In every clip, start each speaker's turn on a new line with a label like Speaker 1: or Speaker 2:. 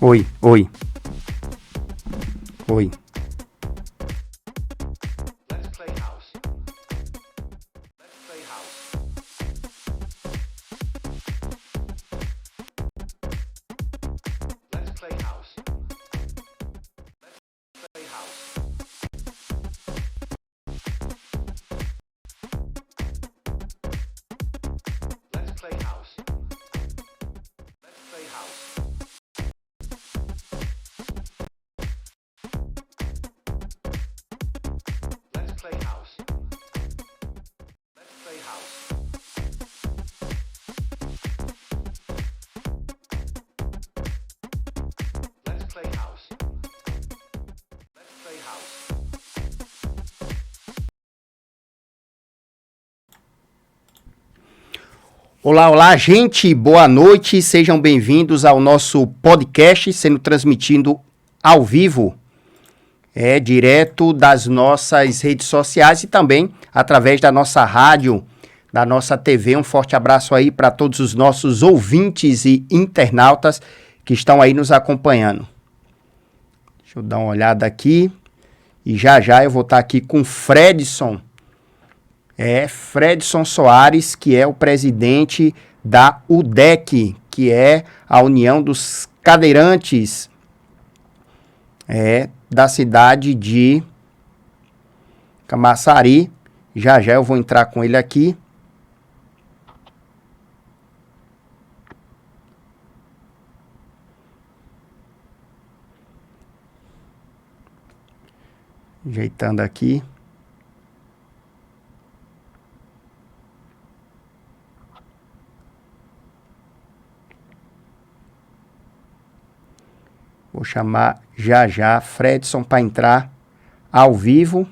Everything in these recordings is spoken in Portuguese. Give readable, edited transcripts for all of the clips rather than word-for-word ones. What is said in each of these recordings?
Speaker 1: Oi, oi. Oi. Olá, olá, gente, boa noite, sejam bem-vindos ao nosso podcast, sendo transmitido ao vivo, direto das nossas redes sociais e também através da nossa rádio, da nossa TV. Um forte abraço aí para todos os nossos ouvintes e internautas que estão aí nos acompanhando. Deixa eu dar uma olhada aqui e já eu vou estar aqui com Fredson. Fredson Soares, que é o presidente da UDEC, que é a União dos Cadeirantes da cidade de Camaçari. Já eu vou entrar com ele aqui. Ajeitando aqui. Vou chamar já Fredson para entrar ao vivo.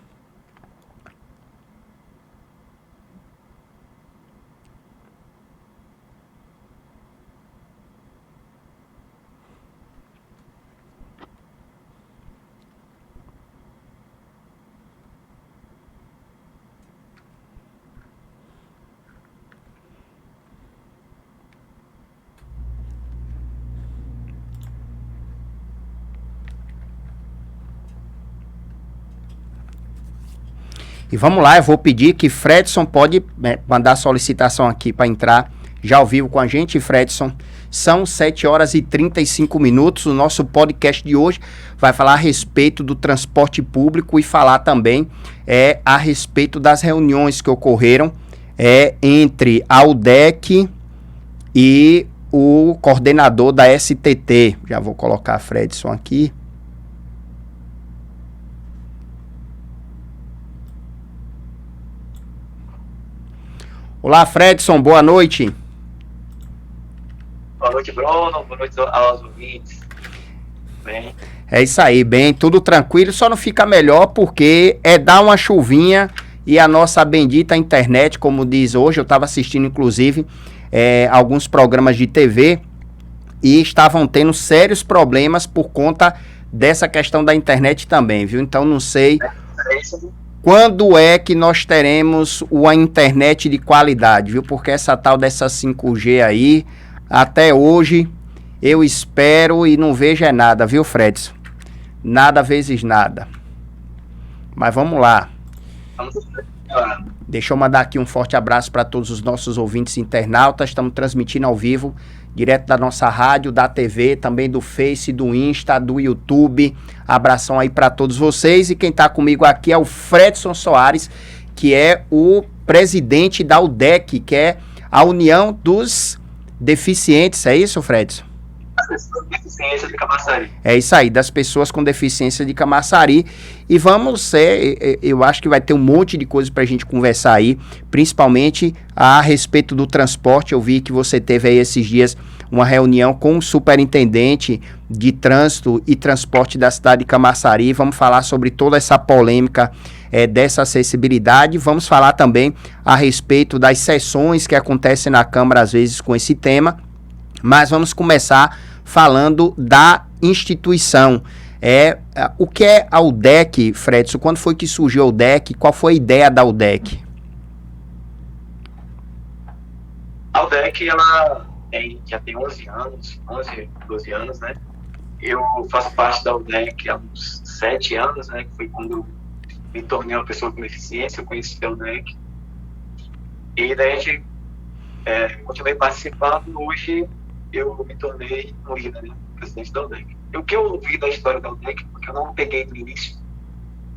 Speaker 1: E vamos lá, eu vou pedir que Fredson pode mandar solicitação aqui para entrar já ao vivo com a gente, Fredson. São 7 horas e 35 minutos. O nosso podcast de hoje vai falar a respeito do transporte público e falar também a respeito das reuniões que ocorreram entre a UDEC e o coordenador da STT. Já vou colocar Fredson aqui. Olá, Fredson, boa noite.
Speaker 2: Boa noite, Bruno. Boa noite aos ouvintes. Bem.
Speaker 1: É isso aí, bem, tudo tranquilo, só não fica melhor porque dar uma chuvinha e a nossa bendita internet, como diz hoje, eu estava assistindo inclusive alguns programas de TV e estavam tendo sérios problemas por conta dessa questão da internet também, viu? Então não sei quando é que nós teremos uma internet de qualidade, viu? Porque essa tal dessa 5G aí, até hoje, eu espero e não vejo nada, viu, Fredson? Nada vezes nada. Mas vamos lá. Deixa eu mandar aqui um forte abraço para todos os nossos ouvintes internautas. Estamos transmitindo ao vivo, direto da nossa rádio, da TV, também do Face, do Insta, do YouTube. Abração aí para todos vocês. E quem está comigo aqui é o Fredson Soares, que é o presidente da UDEC, que é a União dos Deficientes. É isso, Fredson?
Speaker 2: Deficiência de Camaçari.
Speaker 1: É isso aí, das pessoas com deficiência de Camaçari. E vamos, eu acho que vai ter um monte de coisa pra gente conversar aí, principalmente a respeito do transporte. Eu vi que você teve aí esses dias uma reunião com o superintendente de trânsito e transporte da cidade de Camaçari. Vamos falar sobre toda essa polêmica dessa acessibilidade. Vamos falar também a respeito das sessões que acontecem na Câmara, às vezes, com esse tema. Mas vamos começar falando da instituição. O que é a UDEC, Fredson? Quando foi que surgiu a UDEC? Qual foi a ideia da UDEC?
Speaker 2: A UDEC, ela já tem 11 anos, 12 anos, né? Eu faço parte da UDEC há uns 7 anos, né? Que foi quando me tornei uma pessoa com deficiência, eu conheci a UDEC. E daí a gente continuei participando. Hoje eu me tornei um líder, né? Presidente da UDEC. O que eu ouvi da história da UDEC, porque eu não peguei do início,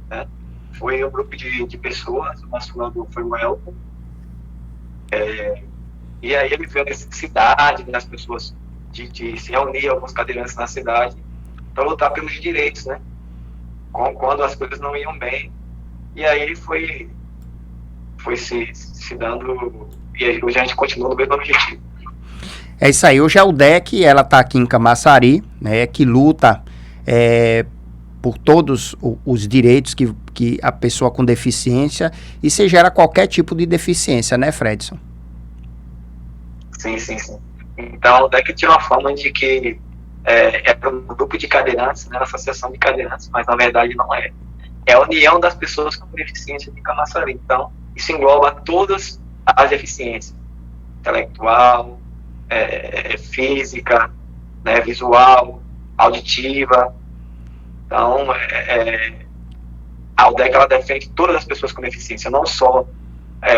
Speaker 2: né? Foi um grupo de pessoas, o nosso fundador foi o Elton. E aí ele viu a necessidade das pessoas de se reunir, alguns cadeirantes na cidade, para lutar pelos direitos, né? Quando as coisas não iam bem. E aí foi se dando, e hoje a gente continua no mesmo objetivo.
Speaker 1: É isso aí, hoje a UDEC, ela está aqui em Camaçari, né, que luta por todos os direitos que a pessoa com deficiência, e se gera qualquer tipo de deficiência, né, Fredson?
Speaker 2: Sim. Então a UDEC tinha uma forma de que é um grupo de cadeirantes, né, uma associação de cadeirantes, mas na verdade não é. É a união das pessoas com deficiência de Camaçari. Então, isso engloba todas as deficiências, intelectual, física, né, visual, auditiva. Então, a UDEC, ela defende todas as pessoas com deficiência, não só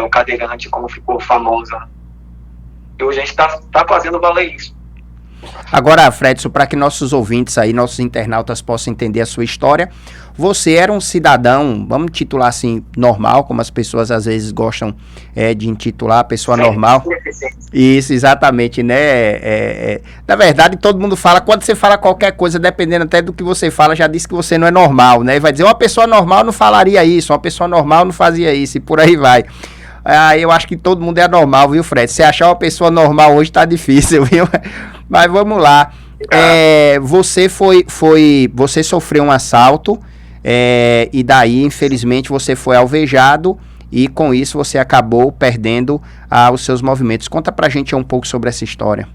Speaker 2: o cadeirante, como ficou famosa. E hoje a gente está fazendo valer isso.
Speaker 1: Agora, Fredson, para que nossos ouvintes aí, nossos internautas possam entender a sua história, você era um cidadão, vamos titular assim, normal, como as pessoas às vezes gostam de intitular a pessoa normal. Isso, exatamente, né? Na verdade, todo mundo fala, quando você fala qualquer coisa, dependendo até do que você fala, já disse que você não é normal, né? Vai dizer, uma pessoa normal não falaria isso, uma pessoa normal não fazia isso, e por aí vai. Eu acho que todo mundo é normal, viu, Fred? Se achar uma pessoa normal hoje tá difícil, viu? Mas vamos lá. Você sofreu um assalto, e daí, infelizmente, você foi alvejado e com isso você acabou perdendo os seus movimentos. Conta pra gente um pouco sobre essa história.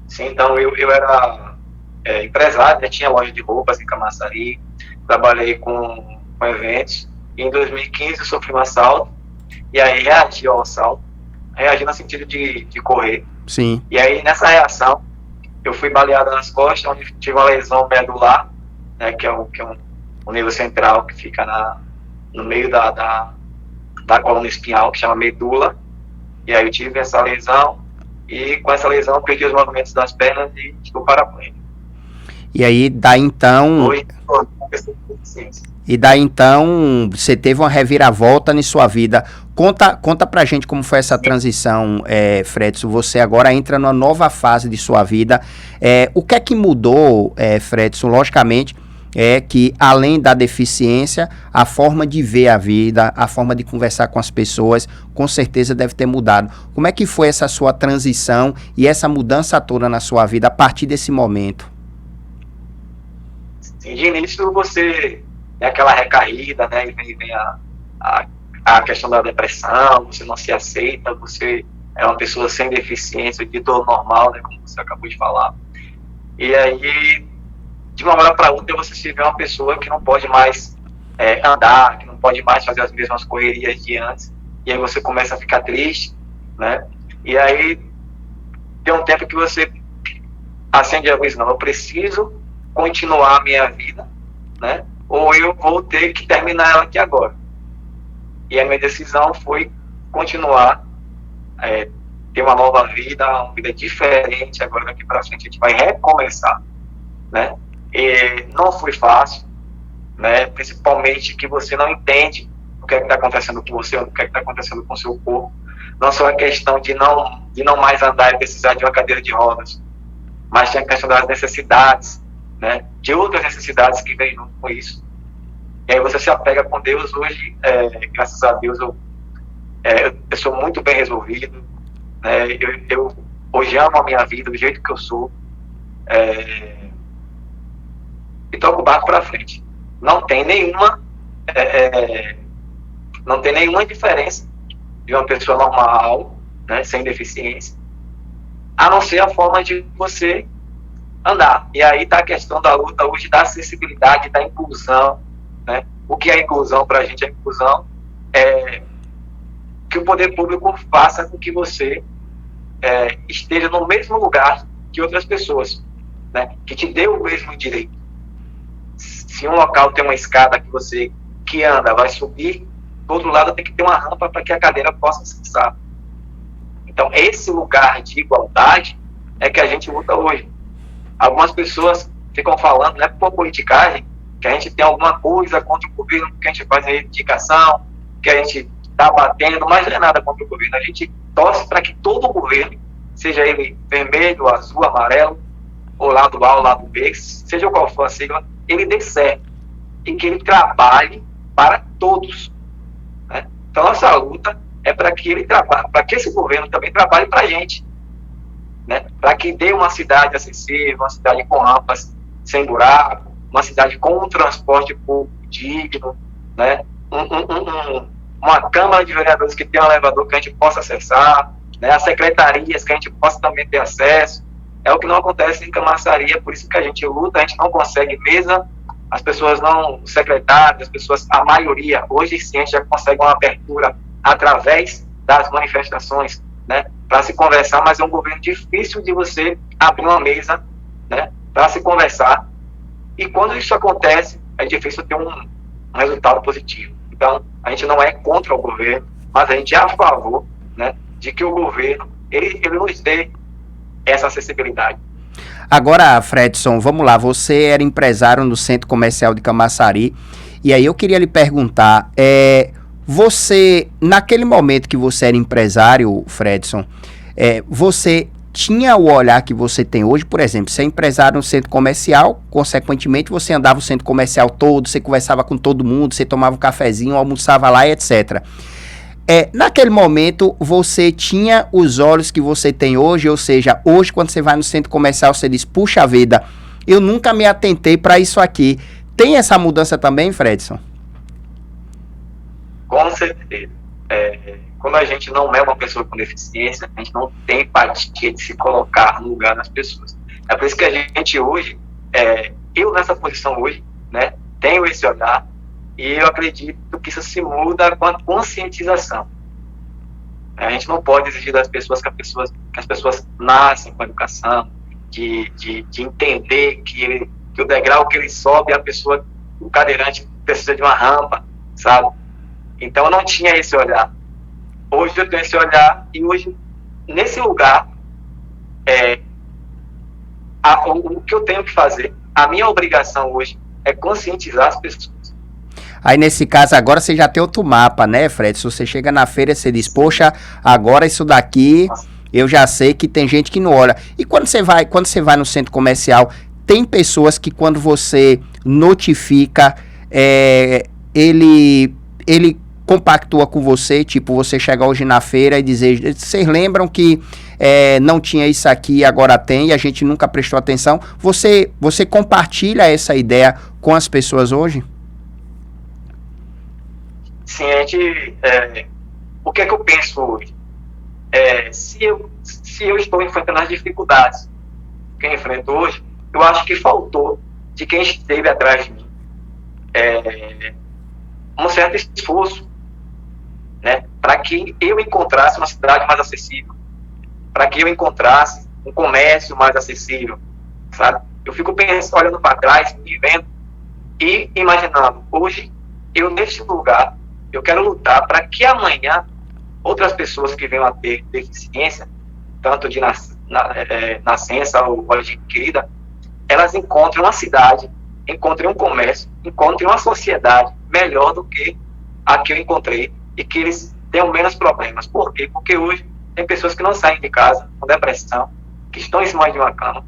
Speaker 2: Sim, então eu era empresário, né? Tinha loja de roupas em Camaçari, trabalhei com eventos, e em 2015 eu sofri um assalto, e aí reagi ao assalto, reagi no sentido de correr.
Speaker 1: Sim.
Speaker 2: E aí nessa reação eu fui baleado nas costas, onde tive uma lesão medular, né, que é um nível central que fica no meio da coluna espinhal, que chama medula. E aí eu tive essa lesão, e com essa lesão eu perdi os movimentos das pernas e estou paraplégico.
Speaker 1: E aí, daí então...
Speaker 2: Hoje,
Speaker 1: E daí então, você teve uma reviravolta em sua vida. Conta pra gente como foi essa transição, Fredson. Você agora entra numa nova fase de sua vida. O que é que mudou, Fredson? Logicamente, que além da deficiência, a forma de ver a vida, a forma de conversar com as pessoas, com certeza deve ter mudado. Como é que foi essa sua transição e essa mudança toda na sua vida a partir desse momento?
Speaker 2: Sim, de início você tem aquela recaída, né? E vem a questão da depressão, você não se aceita, você é uma pessoa sem deficiência, de dor normal, né? Como você acabou de falar. E aí, de uma hora para outra, você se vê uma pessoa que não pode mais andar, que não pode mais fazer as mesmas correrias de antes, e aí você começa a ficar triste, né? E aí, tem um tempo que você acende a luz, não, eu preciso continuar a minha vida, né? Ou eu vou ter que terminar ela aqui agora. E a minha decisão foi continuar, ter uma nova vida, uma vida diferente. Agora daqui para frente a gente vai recomeçar, né? E não foi fácil, né? Principalmente que você não entende o que é que está acontecendo com você, o que é que está acontecendo com o seu corpo. Não só a questão de não mais andar e precisar de uma cadeira de rodas, mas tem a questão das necessidades, né, de outras necessidades que vêm junto com isso. E aí você se apega com Deus. Hoje, graças a Deus, eu sou muito bem resolvido, né, eu hoje amo a minha vida do jeito que eu sou, e toco o barco para frente. Não tem nenhuma diferença de uma pessoa normal, né, sem deficiência, a não ser a forma de você andar. E aí está a questão da luta hoje da acessibilidade, da inclusão, né? O que é inclusão para a gente? A inclusão é que o poder público faça com que você esteja no mesmo lugar que outras pessoas, né? Que te dê o mesmo direito. Se um local tem uma escada que você que anda vai subir, do outro lado tem que ter uma rampa para que a cadeira possa acessar. Então, esse lugar de igualdade é que a gente luta hoje. Algumas pessoas ficam falando, né, por politicagem, que a gente tem alguma coisa contra o governo, que a gente faz reivindicação, que a gente está batendo, mas não é nada contra o governo. A gente torce para que todo o governo, seja ele vermelho, azul, amarelo, ou lado A ou lado B, seja qual for a sigla, ele dê certo e que ele trabalhe para todos, né? Então, nossa luta é para que ele trabalhe, para que esse governo também trabalhe para a gente, né? Para que dê uma cidade acessível, uma cidade com rampas sem buraco, uma cidade com um transporte público digno, né? Uma Câmara de Vereadores que tenha um elevador que a gente possa acessar, né? As secretarias que a gente possa também ter acesso. É o que não acontece em Camaçari, é por isso que a gente luta, a gente não consegue mesa, as pessoas não, os secretários, as pessoas, a maioria, hoje sim a gente já consegue uma abertura através das manifestações, né, para se conversar, mas é um governo difícil de você abrir uma mesa, né, para se conversar, e quando isso acontece, é difícil ter um resultado positivo. Então, a gente não é contra o governo, mas a gente é a favor, né, de que o governo, ele nos dê essa acessibilidade.
Speaker 1: Agora, Fredson, vamos lá, você era empresário no Centro Comercial de Camaçari, e aí eu queria lhe perguntar, você, naquele momento que você era empresário, Fredson, você tinha o olhar que você tem hoje? Por exemplo, você é empresário no centro comercial, consequentemente você andava o centro comercial todo, você conversava com todo mundo, você tomava um cafezinho, almoçava lá e etc. Naquele momento, você tinha os olhos que você tem hoje, ou seja, hoje quando você vai no centro comercial, você diz, puxa vida, eu nunca me atentei para isso aqui. Tem essa mudança também, Fredson?
Speaker 2: Com certeza. Quando a gente não é uma pessoa com deficiência, a gente não tem empatia de se colocar no lugar das pessoas. É por isso que a gente hoje, eu nessa posição hoje, né, tenho esse olhar, e eu acredito que isso se muda com a conscientização. A gente não pode exigir das pessoas que as pessoas nascem com a educação, de entender que o degrau que ele sobe, o cadeirante precisa de uma rampa, sabe? Então eu não tinha esse olhar. Hoje eu tenho esse olhar, e hoje, nesse lugar, o que eu tenho que fazer, a minha obrigação hoje é conscientizar as pessoas.
Speaker 1: Aí, nesse caso, agora você já tem outro mapa, né, Fred? Se você chega na feira, você diz, poxa, agora isso daqui, eu já sei que tem gente que não olha. E quando você vai no centro comercial, tem pessoas que quando você notifica, ele compactua com você, tipo, você chegar hoje na feira e dizer, vocês lembram que não tinha isso aqui, agora tem, e a gente nunca prestou atenção. Você compartilha essa ideia com as pessoas hoje?
Speaker 2: Sim, o que é que eu penso hoje? Se eu estou enfrentando as dificuldades que eu enfrento hoje, eu acho que faltou de quem esteve atrás de mim um certo esforço, né, para que eu encontrasse uma cidade mais acessível, para que eu encontrasse um comércio mais acessível, sabe? Eu fico pensando, olhando para trás, me vendo e imaginando, hoje, eu neste lugar, eu quero lutar para que amanhã outras pessoas que venham a ter deficiência, tanto de nascença ou adquirida, elas encontrem uma cidade, encontrem um comércio, encontrem uma sociedade melhor do que a que eu encontrei, e que eles tenham menos problemas. Por quê? Porque hoje tem pessoas que não saem de casa com depressão, que estão em cima de uma cama,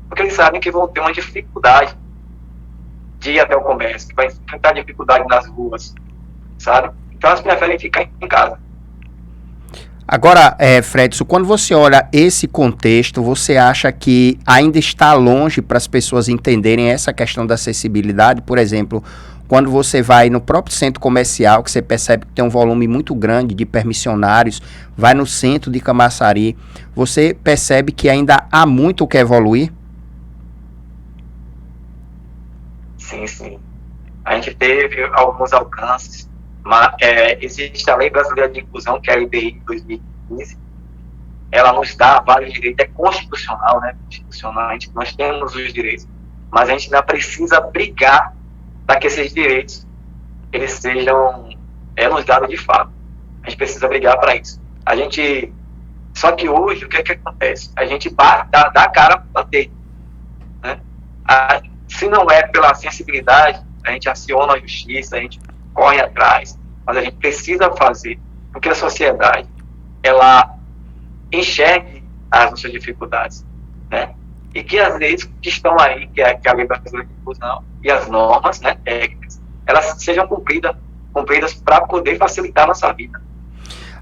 Speaker 2: porque eles sabem que vão ter uma dificuldade de ir até o comércio, que vai enfrentar dificuldade nas ruas, sabe? Então elas preferem ficar em casa.
Speaker 1: Agora, Fredson, quando você olha esse contexto, você acha que ainda está longe para as pessoas entenderem essa questão da acessibilidade? Por exemplo, quando você vai no próprio centro comercial, que você percebe que tem um volume muito grande de permissionários, vai no centro de Camaçari, você percebe que ainda há muito o que evoluir?
Speaker 2: Sim, sim. A gente teve alguns alcances, mas existe a Lei Brasileira de Inclusão, que é a LBI de 2015, ela nos dá vários direitos, é constitucional, né? Constitucional, nós temos os direitos, mas a gente ainda precisa brigar para que esses direitos eles sejam nos dados de fato. A gente precisa brigar para isso. Só que hoje, o que é que acontece? A gente dá a cara para bater, né? Se não é pela sensibilidade, a gente aciona a justiça, a gente corre atrás, mas a gente precisa fazer, porque a sociedade, ela enxergue as nossas dificuldades, né? E que as leis que estão aí, que é a Lei Brasileira de Inclusão e as normas, né, técnicas, elas sejam cumpridas para poder facilitar a nossa vida.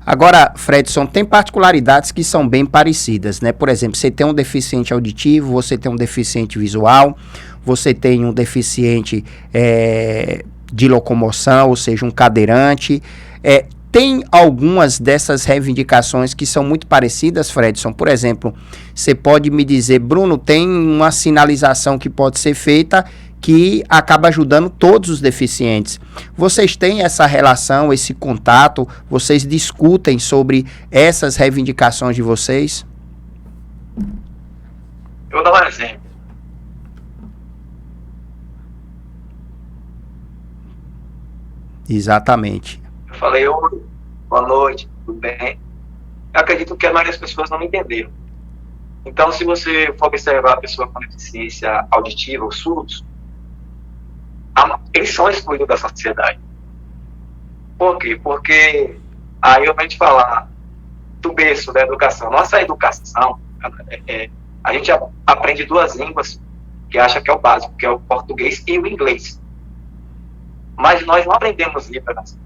Speaker 1: Agora, Fredson, tem particularidades que são bem parecidas, né? Por exemplo, você tem um deficiente auditivo, você tem um deficiente visual, você tem um deficiente de locomoção, ou seja, um cadeirante. Tem algumas dessas reivindicações que são muito parecidas, Fredson. Por exemplo, você pode me dizer, Bruno, tem uma sinalização que pode ser feita que acaba ajudando todos os deficientes. Vocês têm essa relação, esse contato? Vocês discutem sobre essas reivindicações de vocês?
Speaker 2: Eu vou dar um exemplo.
Speaker 1: Exatamente.
Speaker 2: Eu falei, oi, boa noite, tudo bem? Eu acredito que a maioria das pessoas não me entenderam. Então, se você for observar a pessoa com deficiência auditiva ou surdos, eles são excluídos da sociedade. Por quê? Porque aí eu venho te falar do berço da educação. Nossa educação, a gente aprende duas línguas que acha que é o básico, que é o português e o inglês. Mas nós não aprendemos Libras,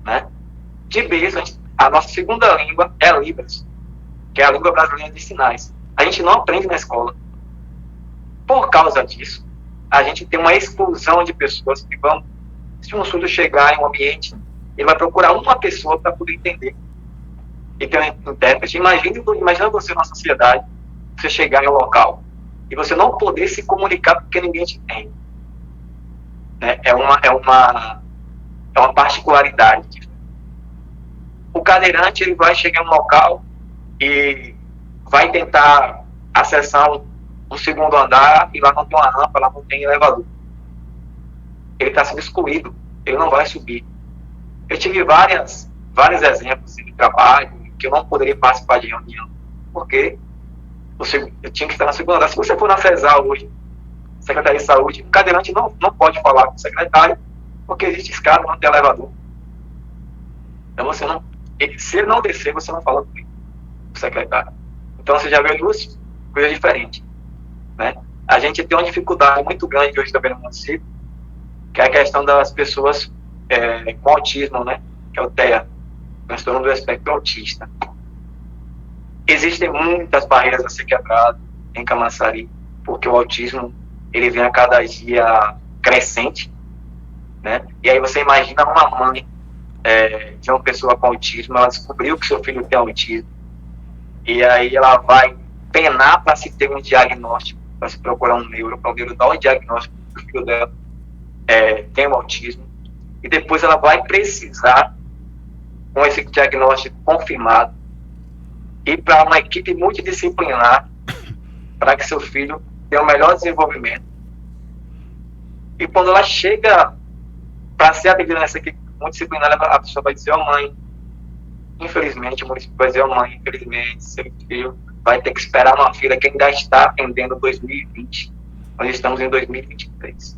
Speaker 2: né? De berço, a nossa segunda língua é Libras, que é a língua brasileira de sinais. A gente não aprende na escola. Por causa disso, a gente tem uma exclusão de pessoas que vão, se um surdo chegar em um ambiente, ele vai procurar uma pessoa para poder entender. E tem um intérprete. Imagina você na sociedade, você chegar em um local e você não poder se comunicar porque ninguém te entende. Né? É uma particularidade. O cadeirante, ele vai chegar em um local e vai tentar acessar um segundo andar e lá não tem uma rampa, lá não tem elevador. Ele está sendo excluído, ele não vai subir. Eu tive vários exemplos de trabalho que eu não poderia participar de reunião, porque eu tinha que estar na segunda andar. Se você for na CESAL hoje, Secretaria de Saúde, o cadeirante não pode falar com o secretário, porque existe escada, não tem elevador. Então se ele não descer, você não fala com o secretário. Então você já vê duas coisas diferentes, né? A gente tem uma dificuldade muito grande hoje também no município, que é a questão das pessoas com autismo, né? Que é o TEA, transtorno do espectro autista. Existem muitas barreiras a ser quebradas em Camaçari, porque o autismo ele vem a cada dia crescente, né? E aí você imagina uma mãe de uma pessoa com autismo, ela descobriu que seu filho tem autismo, e aí ela vai penar para se ter um diagnóstico, para se procurar um neuro, para o neuro dar um diagnóstico que o filho dela tem um autismo, e depois ela vai precisar, com esse diagnóstico confirmado, ir para uma equipe multidisciplinar para que seu filho tenha o melhor desenvolvimento. E quando ela chega para ser atendida nessa equipe multidisciplinar, a pessoa vai dizer, mãe, infelizmente, o município vai dizer, mãe, infelizmente, seu filho vai ter que esperar uma fila que ainda está atendendo 2020. Nós estamos em 2023.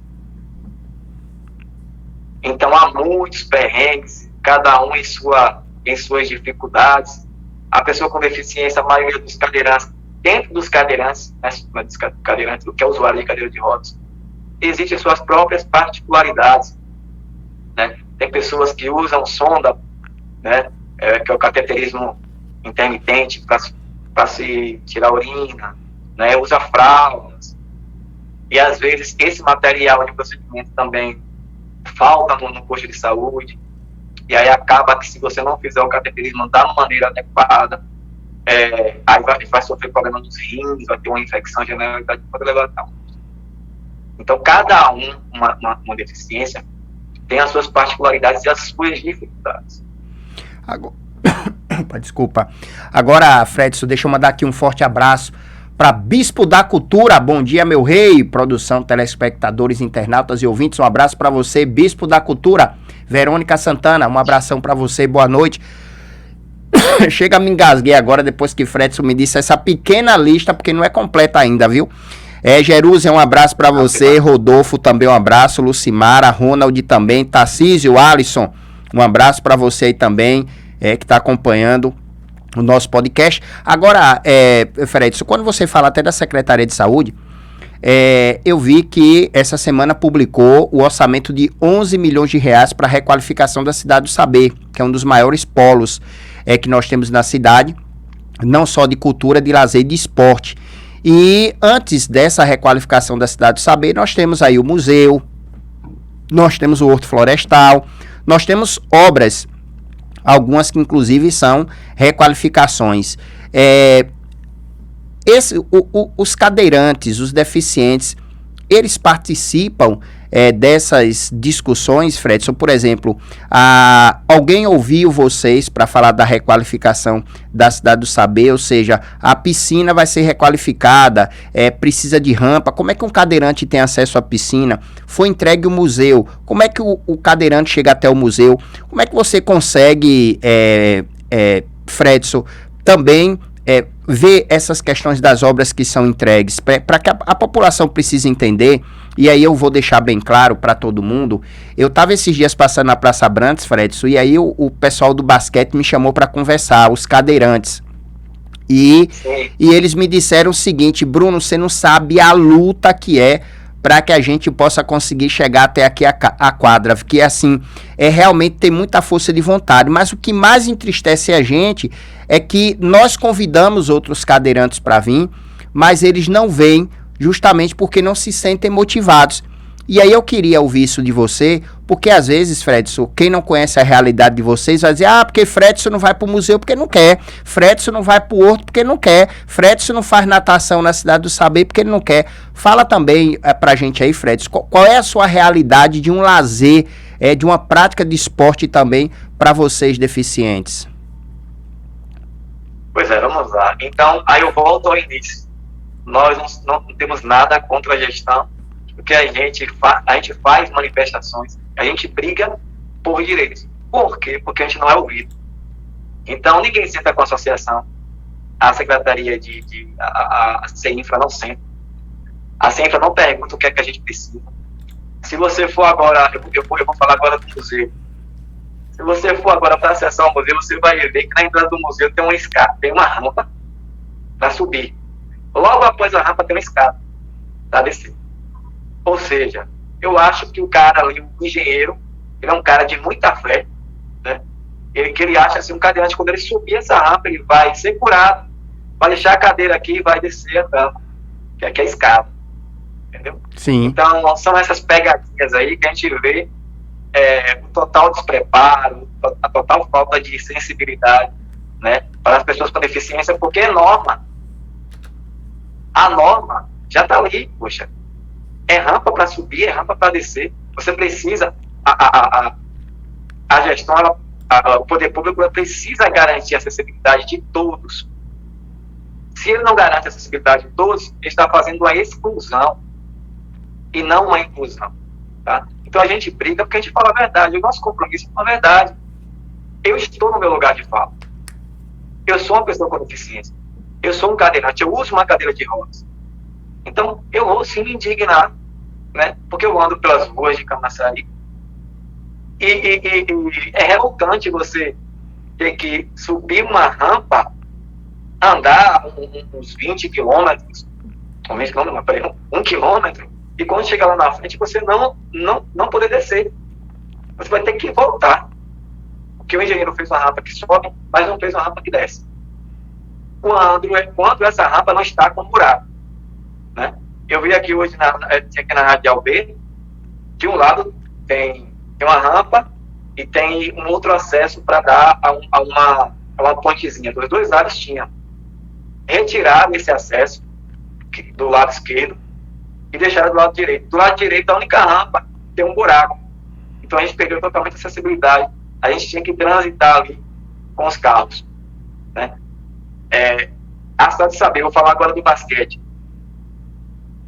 Speaker 2: Então, há muitos perrengues, cada um em suas dificuldades. A pessoa com deficiência, a maioria dos cadeirantes, dentro dos cadeirantes, cadeirantes, do que é usuário de cadeira de rodas, existem suas próprias particularidades, né? Tem pessoas que usam sonda, né? Que é o cateterismo intermitente para se tirar urina, né? Usa fraldas, e às vezes esse material de procedimento também falta no posto de saúde, e aí acaba que se você não fizer o cateterismo da maneira adequada, aí vai sofrer problema nos rins, vai ter uma infecção generalizada, pode levar a Então, cada uma deficiência tem as suas particularidades e as suas dificuldades.
Speaker 1: Agora, desculpa. Agora, Fredson, deixa eu mandar aqui um forte abraço para Bispo da Cultura. Bom dia, meu rei. Produção, telespectadores, internautas e ouvintes. Um abraço para você, Bispo da Cultura. Verônica Santana, um abração para você. Boa noite. Chega, me engasguei agora depois que Fredson me disse essa pequena lista, porque não é completa ainda, viu? Jerúsia, um abraço para você. Rodolfo, também um abraço. Lucimara, Ronald também. Tarcísio, Alisson, um abraço para você aí também, que está acompanhando o nosso podcast. Agora, Fredson, quando você fala até da Secretaria de Saúde, eu vi que essa semana publicou o orçamento de 11 milhões de reais para a requalificação da Cidade do Saber, que é um dos maiores polos que nós temos na cidade, não só de cultura, de lazer e de esporte. E antes dessa requalificação da Cidade do Saber, nós temos aí o museu, nós temos o Horto Florestal, nós temos obras, algumas que inclusive são requalificações. Os cadeirantes, os deficientes, eles participam dessas discussões, Fredson? Por exemplo, alguém ouviu vocês para falar da requalificação da Cidade do Saber, ou seja, a piscina vai ser requalificada, precisa de rampa. Como é que um cadeirante tem acesso à piscina? Foi entregue o museu. Como é que o cadeirante chega até o museu? Como é que você consegue, Fredson, também ver essas questões das obras que são entregues, para que a população precise entender? E aí eu vou deixar bem claro para todo mundo. Eu estava esses dias passando na Praça Brantes, Fredson, e aí o pessoal do basquete me chamou para conversar, os cadeirantes. E eles me disseram o seguinte: Bruno, você não sabe a luta que é para que a gente possa conseguir chegar até aqui a quadra, que assim, realmente tem muita força de vontade, mas o que mais entristece a gente é que nós convidamos outros cadeirantes para vir, mas eles não vêm justamente porque não se sentem motivados. E aí eu queria ouvir isso de você, porque às vezes, Fredson, quem não conhece a realidade de vocês vai dizer: porque Fredson não vai para o museu porque não quer, Fredson não vai para o Horto porque não quer, Fredson não faz natação na Cidade do Saber porque ele não quer. Fala também pra gente aí, Fredson, qual é a sua realidade de um lazer, de uma prática de esporte também para vocês deficientes?
Speaker 2: Pois vamos lá. Então, aí eu volto ao início. Nós não temos nada contra a gestão, porque a gente faz manifestações, a gente briga por direitos. Por quê? Porque a gente não é ouvido. Então, ninguém senta com a associação. A Secretaria a CEINFRA não senta. A CEINFRA não pergunta o que é que a gente precisa. Se você for agora, eu vou falar agora do museu. Se você for agora para acessar o museu, você vai ver que na entrada do museu tem uma rampa para subir. Logo após a rampa tem uma escada para descer. Ou seja, eu acho que o cara ali, o engenheiro, ele é um cara de muita fé, né? Ele acha assim, um cadeirante, quando ele subir essa rampa, ele vai ser curado, vai deixar a cadeira aqui e vai descer a rampa, que é a escada. Entendeu?
Speaker 1: Sim.
Speaker 2: Então, são essas pegadinhas aí que a gente vê o total despreparo, a total falta de sensibilidade, né, para as pessoas com deficiência, porque é norma. A norma já está ali, poxa. É rampa para subir, é rampa para descer. Você precisa, a gestão, o poder público precisa garantir a acessibilidade de todos. Se ele não garante a acessibilidade de todos, ele está fazendo uma exclusão e não uma inclusão. Tá? Então a gente briga porque a gente fala a verdade. O nosso compromisso é com a verdade. Eu estou no meu lugar de fala. Eu sou uma pessoa com deficiência. Eu sou um cadeirante, eu uso uma cadeira de rodas. Então, eu vou sim me indignar, né? Porque eu ando pelas ruas de Camaçari. E é revoltante você ter que subir uma rampa, andar uns 20 quilômetros, 1 quilômetro, e quando chegar lá na frente, você não poder descer. Você vai ter que voltar. Porque o engenheiro fez uma rampa que sobe, mas não fez uma rampa que desce. Quando essa rampa não está com buraco, né? Eu vi aqui hoje, aqui na Radial B, de um lado tem uma rampa e tem um outro acesso para dar a uma pontezinha. Dos dois lados tinha. Retiraram esse acesso do lado esquerdo e deixaram do lado direito. Do lado direito, a única rampa tem um buraco. Então a gente perdeu totalmente a acessibilidade. A gente tinha que transitar ali com os carros, né? A cidade do saber, vou falar agora do basquete.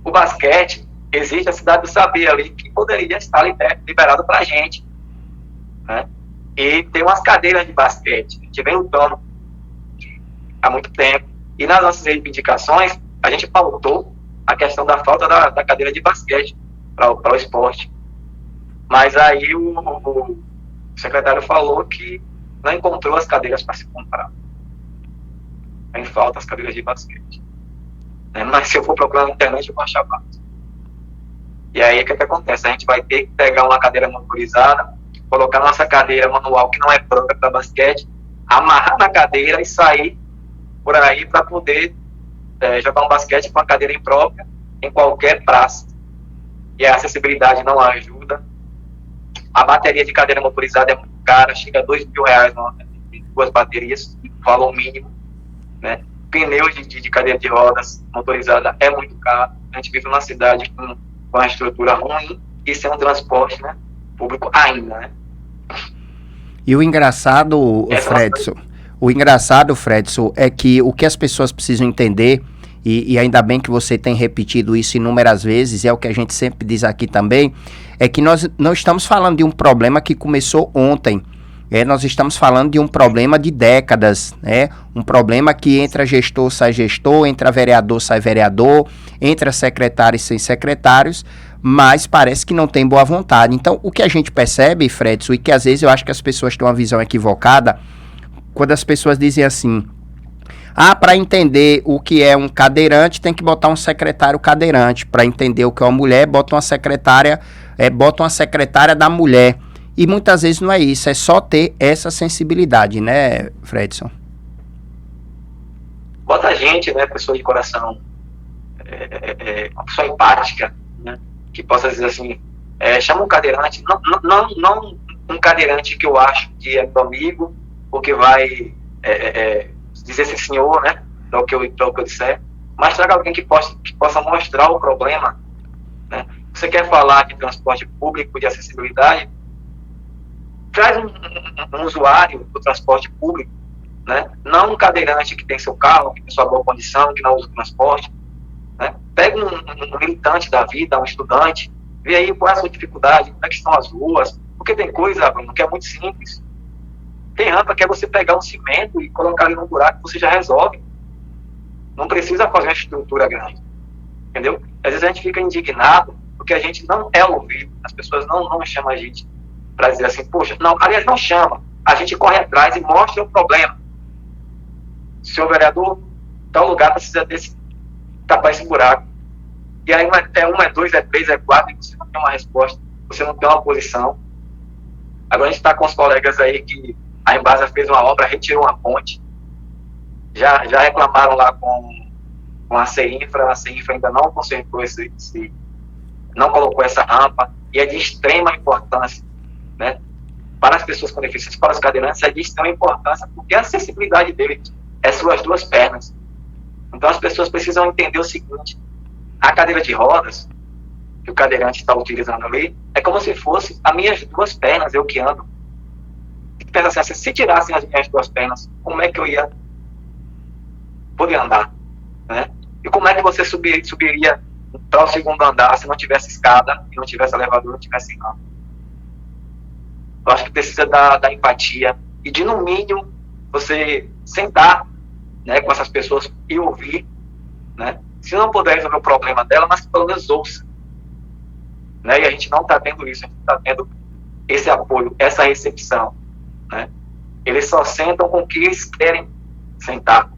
Speaker 2: O basquete, existe a cidade do saber ali, que poderia estar liberado para a gente, né? E tem umas cadeiras de basquete, a gente vem lutando há muito tempo, e nas nossas reivindicações, a gente pautou a questão da falta da cadeira de basquete para o esporte. Mas aí o secretário falou que não encontrou as cadeiras para se comprar. Tem falta as cadeiras de basquete. Mas se eu for procurar na internet, eu vou achar fácil. E aí, o que acontece? A gente vai ter que pegar uma cadeira motorizada, colocar nossa cadeira manual, que não é própria para basquete, amarrar na cadeira e sair por aí para poder jogar um basquete com a cadeira imprópria em qualquer praça. E a acessibilidade não ajuda. A bateria de cadeira motorizada é muito cara, chega a R$2.000 em 2 baterias, valor mínimo, né? Pneus de cadeira de rodas motorizada é muito caro. A gente vive numa cidade com uma estrutura ruim e sem um transporte, né, público ainda, né?
Speaker 1: E o engraçado, Fredson, é que o que as pessoas precisam entender, e ainda bem que você tem repetido isso inúmeras vezes, é o que a gente sempre diz aqui também, é que nós não estamos falando de um problema que começou ontem. Nós estamos falando de um problema de décadas, né? Um problema que entra gestor, sai gestor, entra vereador, sai vereador, entra secretário e sem secretários, mas parece que não tem boa vontade. Então, o que a gente percebe, Fredson, e que às vezes eu acho que as pessoas têm uma visão equivocada, quando as pessoas dizem assim, para entender o que é um cadeirante, tem que botar um secretário cadeirante. Para entender o que é uma mulher, bota uma secretária da mulher. E muitas vezes não é isso, é só ter essa sensibilidade, né, Fredson?
Speaker 2: Bota a gente, né, pessoa de coração, uma pessoa empática, né, que possa dizer assim, chama um cadeirante, não um cadeirante que eu acho que é meu amigo, ou que vai dizer esse senhor, né, para o que eu disser, mas traga alguém que possa mostrar o problema, né. Você quer falar de transporte público, de acessibilidade, traz um usuário do transporte público, né? Não um cadeirante que tem seu carro, que tem sua boa condição, que não usa o transporte, né? Pega um militante da vida, um estudante, vê aí qual é a sua dificuldade, como é que estão as ruas, porque tem coisa, Bruno, que é muito simples. Tem rampa que é você pegar um cimento e colocar ali no buraco, você já resolve. Não precisa fazer uma estrutura grande, entendeu? Às vezes a gente fica indignado porque a gente não é ouvido, as pessoas não chamam a gente para dizer assim, poxa, não, aliás, não chama, a gente corre atrás e mostra o problema. Senhor vereador, tal lugar precisa tapar esse buraco. E aí é 2, é 3, é 4, e você não tem uma resposta, você não tem uma posição. Agora a gente está com os colegas aí que a Embasa fez uma obra, retirou uma ponte, já reclamaram lá com a CEINFRA ainda não consertou não colocou essa rampa, e é de extrema importância, né, para as pessoas com deficiência, para os cadeirantes, é de extrema importância, porque a acessibilidade dele é suas 2 pernas. Então as pessoas precisam entender o seguinte, a cadeira de rodas que o cadeirante está utilizando ali, é como se fosse as minhas 2 pernas, eu que ando. Pensa assim, se tirassem as minhas 2 pernas, como é que eu ia poder andar, né? E como é que você subiria para o 2º andar se não tivesse escada, e não tivesse elevador, não tivesse rampa? Eu acho que precisa da empatia e de, no mínimo, você sentar, né, com essas pessoas e ouvir, né? Se não puder resolver o problema dela, mas pelo menos ouça, né? E a gente não está tendo isso, a gente está tendo esse apoio, essa recepção, né? Eles só sentam com o que eles querem sentar,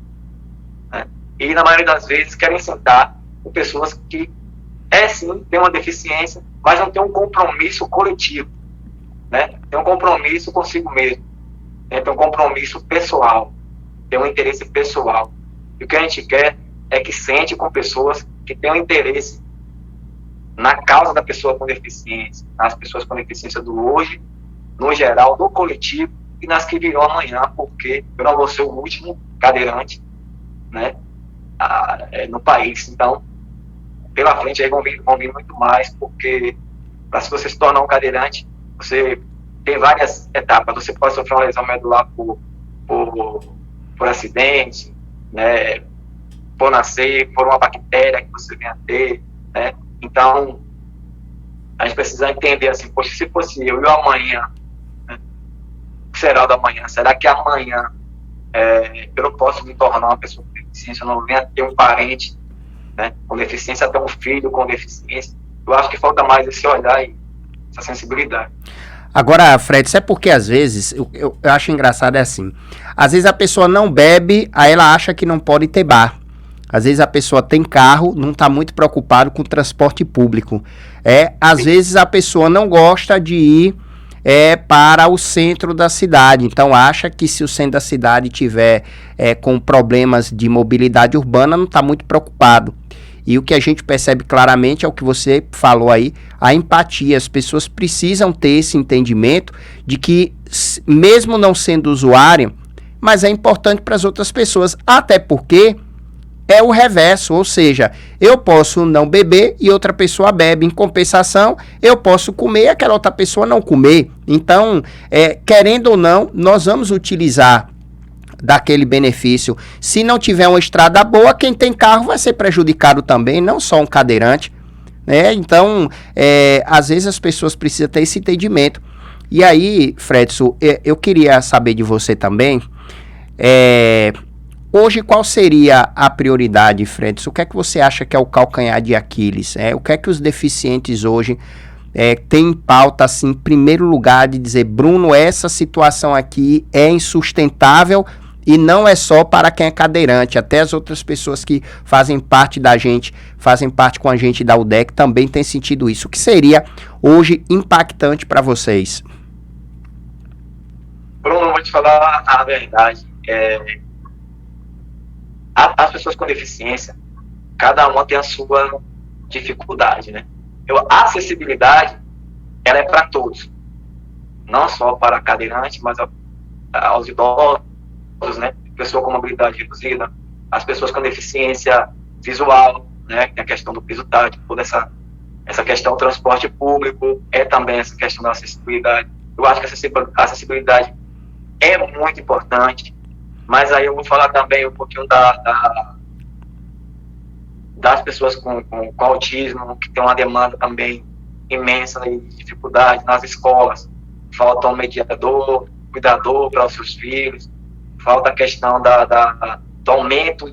Speaker 2: né? E na maioria das vezes querem sentar com pessoas que sim, têm uma deficiência, mas não têm um compromisso coletivo, né? Tem um compromisso consigo mesmo, né? Tem um compromisso pessoal, tem um interesse pessoal. E o que a gente quer é que sente com pessoas que têm um interesse na causa da pessoa com deficiência, nas pessoas com deficiência do hoje, no geral, do coletivo, e nas que virão amanhã, porque eu não vou ser o último cadeirante, né, no país. Então, pela frente aí vão vir muito mais, porque para se você se tornar um cadeirante, você tem várias etapas. Você pode sofrer uma lesão medular por acidente, né, por nascer, por uma bactéria que você venha a ter, né? Então, a gente precisa entender assim, poxa, se fosse eu e o amanhã, né, o que será o da manhã? Será que amanhã eu não posso me tornar uma pessoa com deficiência, eu não venho a ter um parente, né, com deficiência, até um filho com deficiência? Eu acho que falta mais esse olhar e essa sensibilidade.
Speaker 1: Agora, Fred, isso é porque às vezes, eu acho engraçado assim, às vezes a pessoa não bebe, aí ela acha que não pode ter bar. Às vezes a pessoa tem carro, não está muito preocupado com o transporte público. Às vezes a pessoa não gosta de ir para o centro da cidade. Então acha que se o centro da cidade tiver com problemas de mobilidade urbana, não está muito preocupado. E o que a gente percebe claramente é o que você falou aí, a empatia. As pessoas precisam ter esse entendimento de que, mesmo não sendo usuário, mas é importante para as outras pessoas, até porque é o reverso, ou seja, eu posso não beber e outra pessoa bebe. Em compensação, eu posso comer e aquela outra pessoa não comer. Então, querendo ou não, nós vamos utilizar daquele benefício. Se não tiver uma estrada boa, quem tem carro vai ser prejudicado também, não só um cadeirante, né? Então, às vezes as pessoas precisam ter esse entendimento. E aí, Fredson, eu queria saber de você também, hoje qual seria a prioridade, Fredson? O que é que você acha que é o calcanhar de Aquiles? O que é que os deficientes hoje têm em pauta, assim, em primeiro lugar, de dizer, Bruno, essa situação aqui é insustentável. E não é só para quem é cadeirante, até as outras pessoas que fazem parte da gente, fazem parte com a gente da UDEC, também têm sentido isso. O que seria hoje impactante para vocês?
Speaker 2: Bruno, eu vou te falar a verdade. As pessoas com deficiência, cada uma tem a sua dificuldade, né? A acessibilidade, ela é para todos. Não só para cadeirante, mas aos idosos, né, pessoa com mobilidade reduzida, as pessoas com deficiência visual, né, a questão do piso tátil, toda essa questão do transporte público, também essa questão da acessibilidade. Eu acho que a acessibilidade é muito importante, mas aí eu vou falar também um pouquinho das pessoas com autismo, que tem uma demanda também imensa de dificuldade nas escolas. Falta um mediador, cuidador para os seus filhos, falta a questão do aumento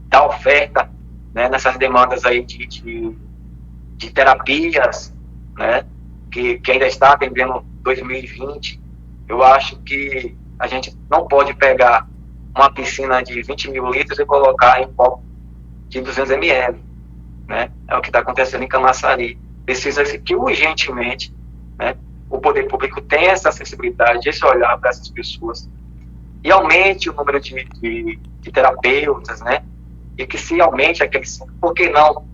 Speaker 2: da oferta, né, nessas demandas aí de terapias, né, que ainda está atendendo 2020. Eu acho que a gente não pode pegar uma piscina de 20 mil litros e colocar em um copo de 200 ml, né? É o que está acontecendo em Camaçari. Precisa-se que urgentemente, né, o poder público tenha essa sensibilidade, esse olhar para essas pessoas, e aumente o número de terapeutas, né? E que se aumente aquele centro, por que não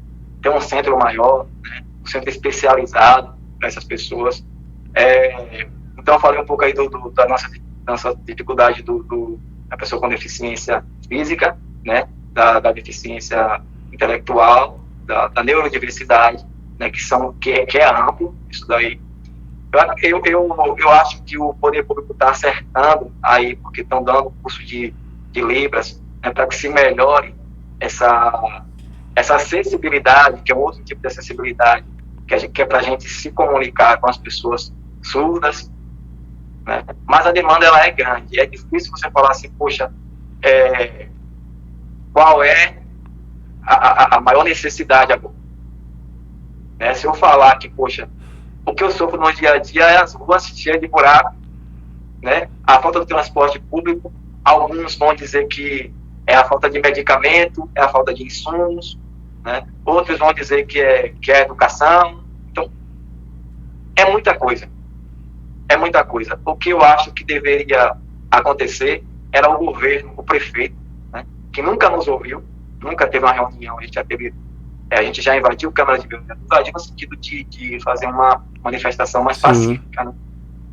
Speaker 2: ter um centro maior, né? Um centro especializado para essas pessoas. Então, eu falei um pouco aí da nossa dificuldade da pessoa com deficiência física, né? Da deficiência intelectual, da neurodiversidade, né? Que é amplo, isso daí. Eu acho que o poder público está acertando aí, porque estão dando curso de Libras, né, para que se melhore essa acessibilidade, que é um outro tipo de acessibilidade, que é para a gente se comunicar com as pessoas surdas, né? Mas a demanda ela é grande, é difícil você falar assim, poxa, qual é a maior necessidade agora? Né? Se eu falar que, poxa, o que eu sofro no dia a dia é as ruas cheias de buraco, né? A falta do transporte público. Alguns vão dizer que é a falta de medicamento, é a falta de insumos, né? Outros vão dizer que é educação. Então, é muita coisa. É muita coisa. O que eu acho que deveria acontecer era o governo, o prefeito, né, que nunca nos ouviu, nunca teve uma reunião, a gente já invadiu Câmara de Vereadores, invadiu no sentido de fazer uma manifestação mais pacífica, né?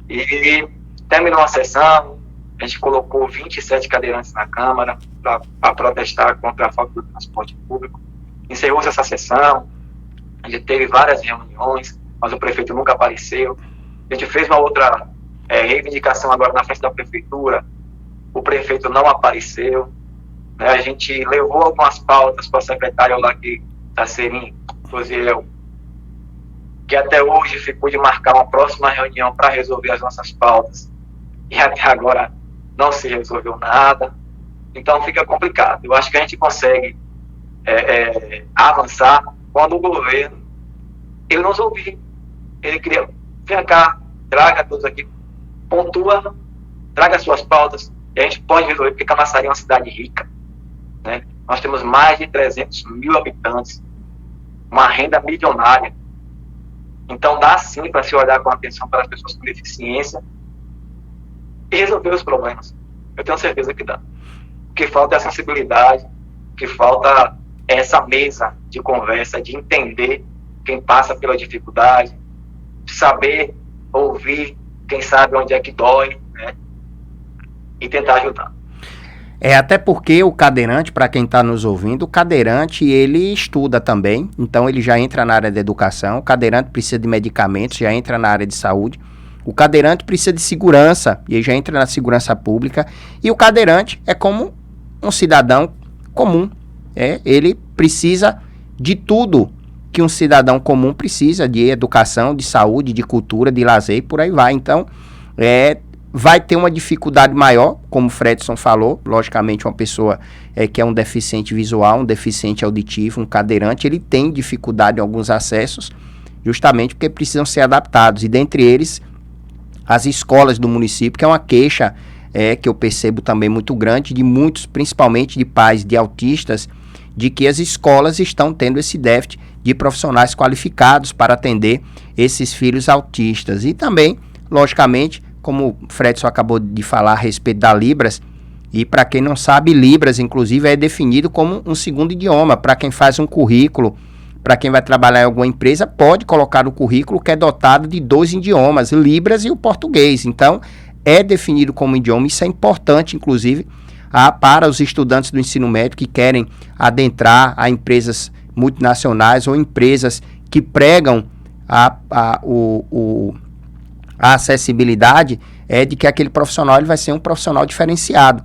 Speaker 2: E terminou a sessão, a gente colocou 27 cadeirantes na Câmara para protestar contra a falta do transporte público. Encerrou-se essa sessão, A gente teve várias reuniões, mas o prefeito nunca apareceu. A gente fez uma outra reivindicação agora na frente da prefeitura, o prefeito não apareceu. Né? A gente levou algumas pautas para o secretário lá que está Serim, Rosiel, que até hoje ficou de marcar uma próxima reunião para resolver as nossas pautas. E até agora não se resolveu nada. Então fica complicado. Eu acho que a gente consegue avançar quando o governo ele nos ouvir. Ele queria, vem cá, traga todos aqui, pontua, traga suas pautas, e a gente pode resolver, porque Camaçari é uma cidade rica. Né? Nós temos mais de 300 mil habitantes, uma renda milionária. Então dá sim para se olhar com atenção para as pessoas com deficiência e resolver os problemas. Eu tenho certeza que dá. O que falta é a sensibilidade, o que falta é essa mesa de conversa, de entender quem passa pela dificuldade, de saber ouvir quem sabe onde é que dói, né? E tentar ajudar.
Speaker 1: Até porque o cadeirante, para quem está nos ouvindo, o cadeirante ele estuda também, então ele já entra na área da educação, o cadeirante precisa de medicamentos, já entra na área de saúde, o cadeirante precisa de segurança, e ele já entra na segurança pública, e o cadeirante é como um cidadão comum, ele precisa de tudo que um cidadão comum precisa, de educação, de saúde, de cultura, de lazer, e por aí vai. Então, vai ter uma dificuldade maior, como o Fredson falou, logicamente uma pessoa que é um deficiente visual, um deficiente auditivo, um cadeirante, ele tem dificuldade em alguns acessos, justamente porque precisam ser adaptados, e dentre eles, as escolas do município, que é uma queixa que eu percebo também muito grande, de muitos, principalmente de pais de autistas, de que as escolas estão tendo esse déficit de profissionais qualificados para atender esses filhos autistas. E também, logicamente, como o Fredson acabou de falar a respeito da Libras, e para quem não sabe, Libras, inclusive, é definido como um segundo idioma. Para quem faz um currículo, para quem vai trabalhar em alguma empresa, pode colocar no currículo que é dotado de 2 idiomas, Libras e o português. Então, é definido como idioma. Isso é importante, inclusive, para os estudantes do ensino médio que querem adentrar a empresas multinacionais ou empresas que pregam a acessibilidade, de que aquele profissional ele vai ser um profissional diferenciado.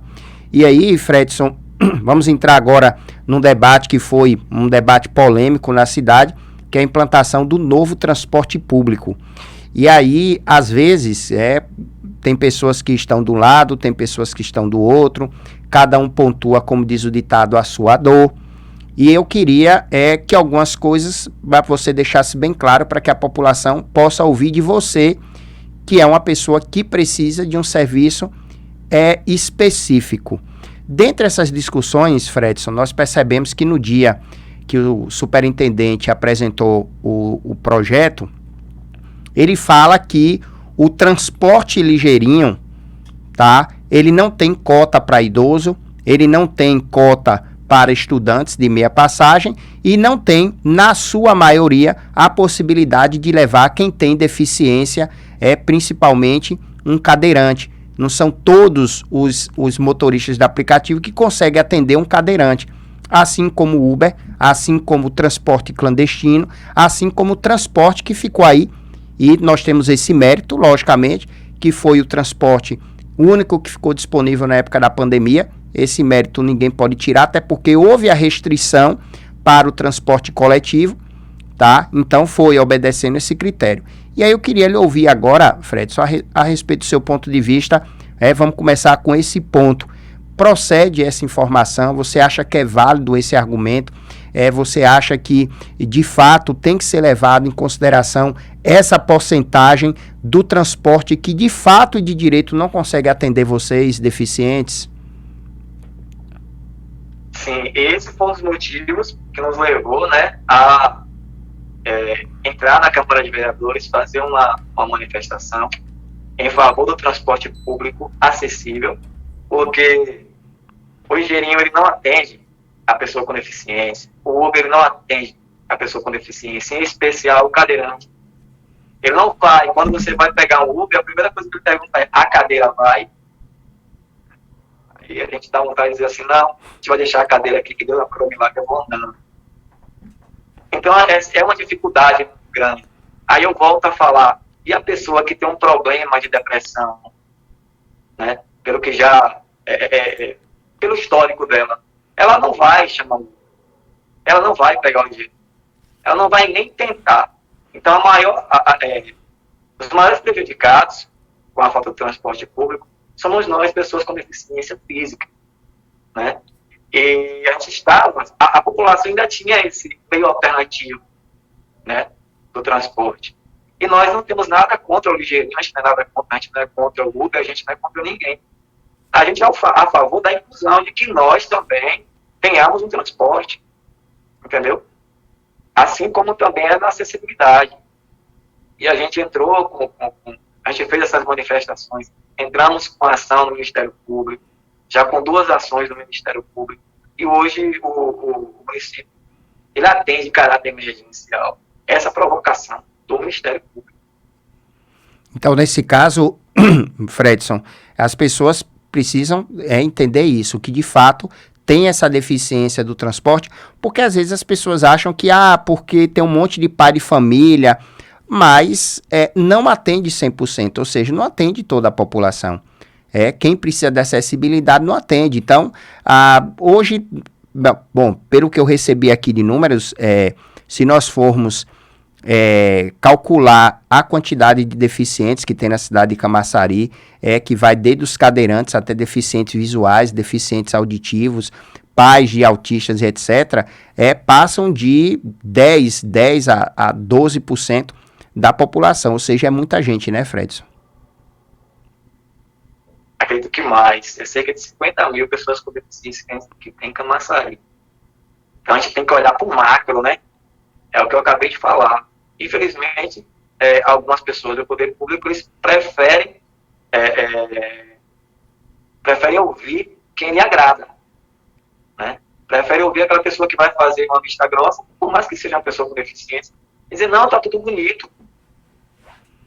Speaker 1: E aí, Fredson, vamos entrar agora num debate que foi um debate polêmico na cidade, que é a implantação do novo transporte público. E aí, às vezes, tem pessoas que estão de um lado, tem pessoas que estão do outro, cada um pontua, como diz o ditado, a sua dor. E eu queria que algumas coisas você deixasse bem claro para que a população possa ouvir de você, que é uma pessoa que precisa de um serviço específico. Dentre essas discussões, Fredson, nós percebemos que no dia que o superintendente apresentou o projeto, ele fala que o transporte ligeirinho, tá? Ele não tem cota para idoso, ele não tem cota para estudantes de meia passagem e não tem, na sua maioria, a possibilidade de levar quem tem deficiência, principalmente um cadeirante. Não são todos os motoristas de aplicativo que conseguem atender um cadeirante. Assim como o Uber, assim como o transporte clandestino, assim como o transporte que ficou aí. E nós temos esse mérito, logicamente, que foi o transporte único que ficou disponível na época da pandemia. Esse mérito ninguém pode tirar, até porque houve a restrição para o transporte coletivo, tá? Então foi obedecendo esse critério. E aí eu queria lhe ouvir agora, Fred, só a respeito do seu ponto de vista. Vamos começar com esse ponto. Procede essa informação? Você acha que é válido esse argumento? Você acha que, de fato, tem que ser levado em consideração essa porcentagem do transporte que, de fato e de direito, não consegue atender vocês, deficientes?
Speaker 2: Sim, esse foi um dos motivos que nos levou, né, a entrar na Câmara de Vereadores, fazer uma manifestação em favor do transporte público acessível, porque o ligeirinho ele não atende a pessoa com deficiência, o Uber ele não atende a pessoa com deficiência, em especial o cadeirante. Ele não vai, quando você vai pegar um Uber, a primeira coisa que ele pergunta é: a cadeira vai? Aí a gente dá vontade de dizer assim: não, a gente vai deixar a cadeira aqui, que Deus aprove lá, que eu vou andando. Então, é uma dificuldade grande. Aí eu volto a falar, e a pessoa que tem um problema de depressão, né, pelo que já, pelo histórico dela, ela não vai chamar o, ela não vai pegar o dinheiro, ela não vai nem tentar. Então, os maiores prejudicados com a falta de transporte público somos nós, pessoas com deficiência física, né? E a gente estava, a população ainda tinha esse meio alternativo, né, do transporte. E nós não temos nada contra o ligeirinho, a gente não é nada contra, a gente não é contra o Uber, a gente não é contra ninguém. A gente é a favor da inclusão, de que nós também tenhamos um transporte, entendeu? Assim como também é na acessibilidade. E a gente entrou a gente fez essas manifestações, entramos com ação no Ministério Público, já com 2 ações do Ministério Público, e hoje o município, ele atende caráter emergencial essa provocação do Ministério Público.
Speaker 1: Então, nesse caso, Fredson, as pessoas precisam entender isso, que de fato tem essa deficiência do transporte, porque às vezes as pessoas acham que, porque tem um monte de pai de família, mas não atende 100%, ou seja, não atende toda a população. Quem precisa de acessibilidade não atende. Então, hoje, bom, pelo que eu recebi aqui de números, se nós formos calcular a quantidade de deficientes que tem na cidade de Camaçari, que vai desde os cadeirantes até deficientes visuais, deficientes auditivos, pais de autistas e etc., passam de 10 a 12% da população, ou seja, é muita gente, né, Fredson?
Speaker 2: Acredito que mais, é cerca de 50 mil pessoas com deficiência que tem em Camaçari. Então a gente tem que olhar para o macro, né? É o que eu acabei de falar. Infelizmente, algumas pessoas do poder público, eles preferem ouvir quem lhe agrada, né? Preferem ouvir aquela pessoa que vai fazer uma vista grossa, por mais que seja uma pessoa com deficiência, e dizer, não, tá tudo bonito.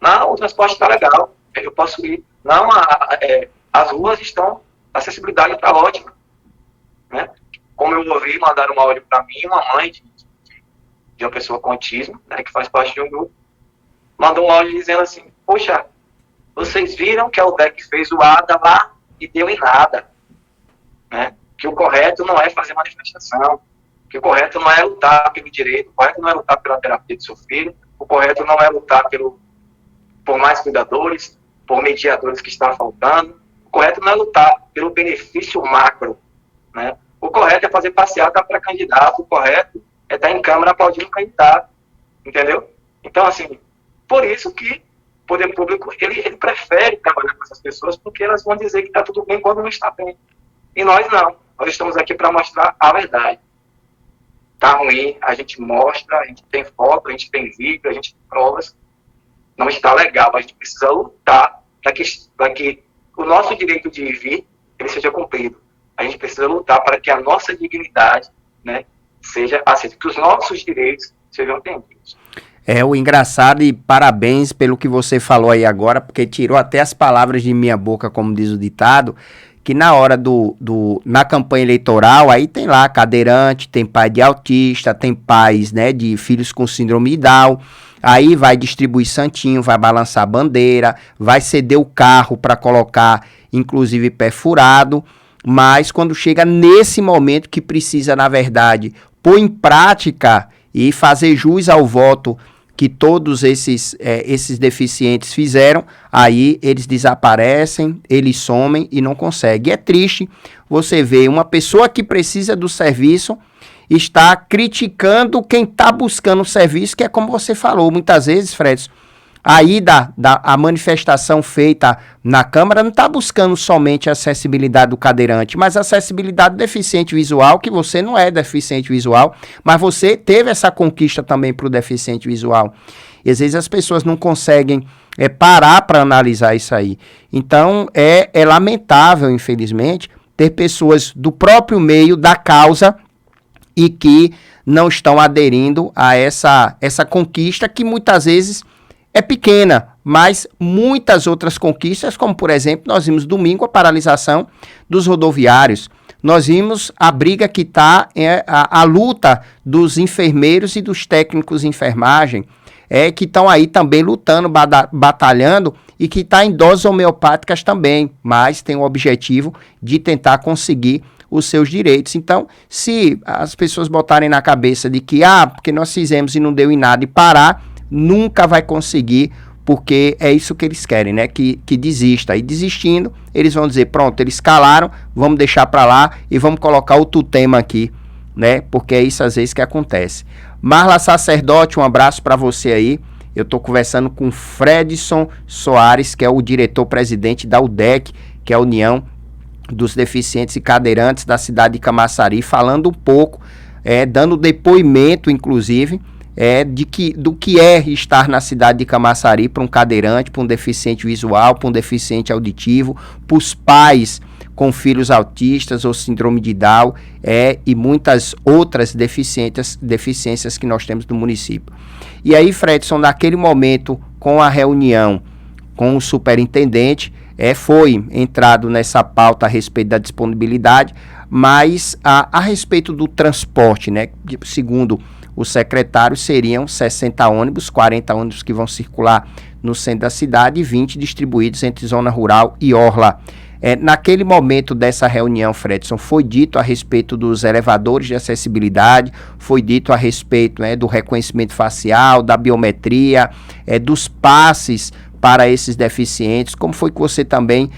Speaker 2: Não, o transporte está legal, eu posso ir. Não, as ruas estão, a acessibilidade está ótima, né? Como eu ouvi, mandaram um áudio para mim, uma mãe de uma pessoa com autismo, né, que faz parte de um grupo, mandou um áudio dizendo assim, poxa, vocês viram que a UDEC fez o ADA lá e deu em nada, né? Que o correto não é fazer manifestação, que o correto não é lutar pelo direito, o correto não é lutar pela terapia do seu filho, o correto não é lutar por mais cuidadores, por mediadores que está faltando, o correto não é lutar pelo benefício macro, né? O correto é fazer passeata para candidato, o correto é estar em Câmara aplaudindo o candidato, entendeu? Então, assim, por isso que o poder público, ele prefere trabalhar com essas pessoas, porque elas vão dizer que está tudo bem quando não está bem. E nós não, nós estamos aqui para mostrar a verdade. Está ruim, a gente mostra, a gente tem foto, a gente tem vídeo, a gente tem provas, não está legal, a gente precisa lutar para que o nosso direito de vir, ele seja cumprido. A gente precisa lutar para que a nossa dignidade, né, seja aceita, que os nossos direitos sejam atendidos.
Speaker 1: O engraçado, e parabéns pelo que você falou aí agora, porque tirou até as palavras de minha boca, como diz o ditado, que na hora na campanha eleitoral, aí tem lá cadeirante, tem pai de autista, tem pais, né, de filhos com síndrome de Down, aí vai distribuir santinho, vai balançar a bandeira, vai ceder o carro para colocar, inclusive, pé furado, mas quando chega nesse momento que precisa, na verdade, pôr em prática e fazer jus ao voto que todos esses deficientes fizeram, aí eles desaparecem, eles somem e não conseguem. É triste você ver uma pessoa que precisa do serviço está criticando quem está buscando o serviço, que é como você falou, muitas vezes, Fredson, aí a manifestação feita na Câmara não está buscando somente a acessibilidade do cadeirante, mas a acessibilidade do deficiente visual, que você não é deficiente visual, mas você teve essa conquista também para o deficiente visual. E às vezes as pessoas não conseguem parar para analisar isso aí. Então é lamentável, infelizmente, ter pessoas do próprio meio da causa e que não estão aderindo a essa conquista que muitas vezes é pequena, mas muitas outras conquistas, como por exemplo, nós vimos domingo a paralisação dos rodoviários. nós vimos a briga que está, a luta dos enfermeiros e dos técnicos de enfermagem, que estão aí também lutando, batalhando, e que está em doses homeopáticas também, mas tem o objetivo de tentar conseguir os seus direitos. Então, se as pessoas botarem na cabeça de que, porque nós fizemos e não deu em nada e parar, nunca vai conseguir, porque é isso que eles querem, né? Que desista. E desistindo, eles vão dizer, pronto, eles calaram, vamos deixar para lá e vamos colocar outro tema aqui, né? Porque é isso às vezes que acontece. Marla Sacerdote, um abraço para você aí. Eu estou conversando com Fredson Soares, que é o diretor-presidente da UDEC, que é a União dos Deficientes e Cadeirantes da cidade de Camaçari, falando um pouco, dando depoimento, inclusive, do que é estar na cidade de Camaçari para um cadeirante, para um deficiente visual, para um deficiente auditivo, para os pais com filhos autistas ou síndrome de Down, e muitas outras deficiências que nós temos no município. E aí, Fredson, naquele momento, com a reunião com o superintendente, foi entrado nessa pauta a respeito da disponibilidade, mas a respeito do transporte, né, segundo o secretário, seriam 60 ônibus, 40 ônibus que vão circular no centro da cidade e 20 distribuídos entre zona rural e orla. Naquele momento dessa reunião, Fredson, foi dito a respeito dos elevadores de acessibilidade, foi dito a respeito do reconhecimento facial, da biometria, dos passes para esses deficientes. Como foi que você também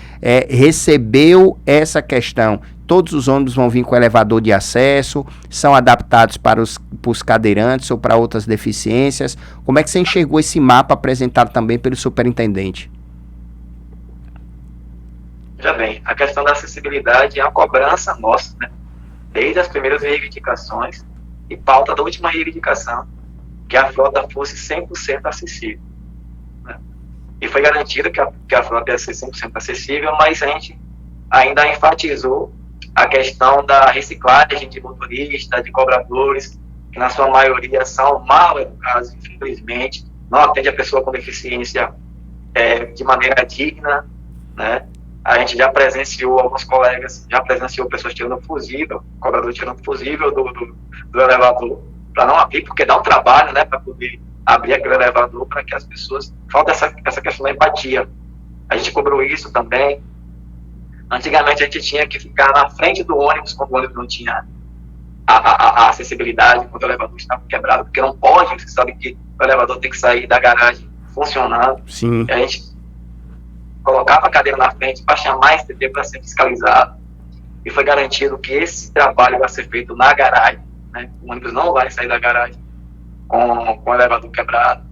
Speaker 1: recebeu essa questão? Todos os ônibus vão vir com elevador de acesso, são adaptados para os cadeirantes ou para outras deficiências. Como é que você enxergou esse mapa apresentado também pelo superintendente?
Speaker 2: Já bem, a questão da acessibilidade é uma cobrança nossa, né? Desde as primeiras reivindicações e pauta da última reivindicação, que a frota fosse 100% acessível, né? E foi garantido que a frota ia ser 100% acessível, mas a gente ainda enfatizou a questão da reciclagem de motoristas, de cobradores, que na sua maioria são mal educados, infelizmente, não atende a pessoa com deficiência de maneira digna, né? A gente já presenciou, alguns colegas, pessoas tirando fusível, cobrador tirando fusível do elevador, para não abrir, porque dá um trabalho, né, para poder abrir aquele elevador, para que as pessoas, falta essa questão da empatia. A gente cobrou isso também. Antigamente a gente tinha que ficar na frente do ônibus quando o ônibus não tinha a acessibilidade, quando o elevador estava quebrado, porque não pode, você sabe que o elevador tem que sair da garagem funcionando.
Speaker 1: Sim.
Speaker 2: E a gente colocava a cadeira na frente para chamar esse TT para ser fiscalizado, e foi garantido que esse trabalho vai ser feito na garagem, né? O ônibus não vai sair da garagem com o elevador quebrado.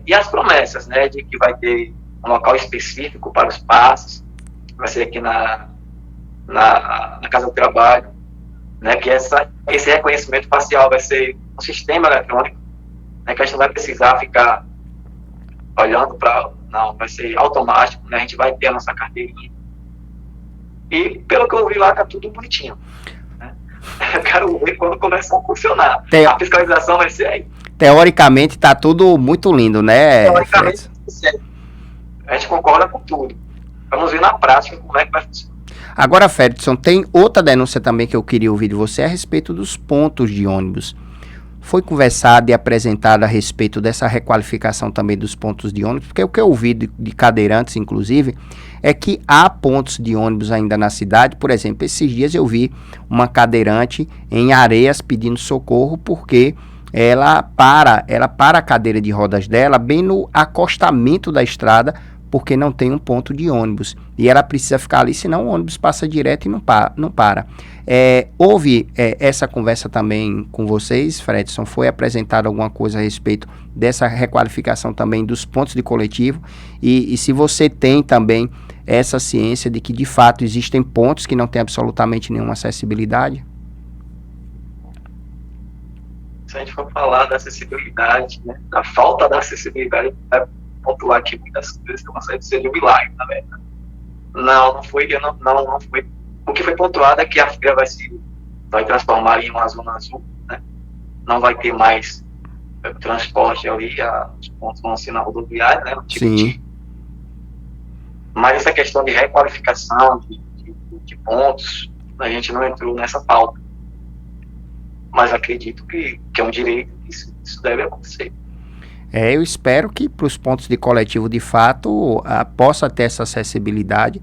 Speaker 2: E as promessas, né, de que vai ter um local específico para os passes, vai ser aqui na Casa do Trabalho, né, que esse reconhecimento facial vai ser um sistema eletrônico, né, que a gente não vai precisar ficar olhando para... Não, vai ser automático, né, a gente vai ter a nossa carteirinha. E, pelo que eu vi lá, tá tudo bonitinho, né? Eu quero ver quando começar a funcionar. A fiscalização vai ser aí.
Speaker 1: Teoricamente, tá tudo muito lindo, né?
Speaker 2: Teoricamente, sim. A gente concorda com tudo. Vamos ver na prática como é que vai funcionar.
Speaker 1: Agora, Fredson, tem outra denúncia também que eu queria ouvir de você a respeito dos pontos de ônibus. Foi conversado e apresentado a respeito dessa requalificação também dos pontos de ônibus, porque o que eu ouvi de cadeirantes, inclusive, é que há pontos de ônibus ainda na cidade. Por exemplo, esses dias eu vi uma cadeirante em Areias pedindo socorro porque ela para a cadeira de rodas dela bem no acostamento da estrada, porque não tem um ponto de ônibus. E ela precisa ficar ali, senão o ônibus passa direto e não para. Houve essa conversa também com vocês, Fredson? Foi apresentado alguma coisa a respeito dessa requalificação também dos pontos de coletivo? E se você tem também essa ciência de que, de fato, existem pontos que não têm absolutamente nenhuma acessibilidade?
Speaker 2: Se a gente for falar da acessibilidade, né, da falta da acessibilidade, vai pontuar aqui muitas coisas que não seria um milagre, na verdade. Não foi. O que foi pontuado é que a feira vai transformar em uma zona azul, né? Não vai ter mais transporte ali, os pontos vão ser na rodoviária, né?
Speaker 1: Sim.
Speaker 2: Mas essa questão de requalificação, de de pontos, a gente não entrou nessa pauta. Mas acredito que é um direito, que isso deve acontecer.
Speaker 1: Eu espero que para os pontos de coletivo, de fato, possa ter essa acessibilidade,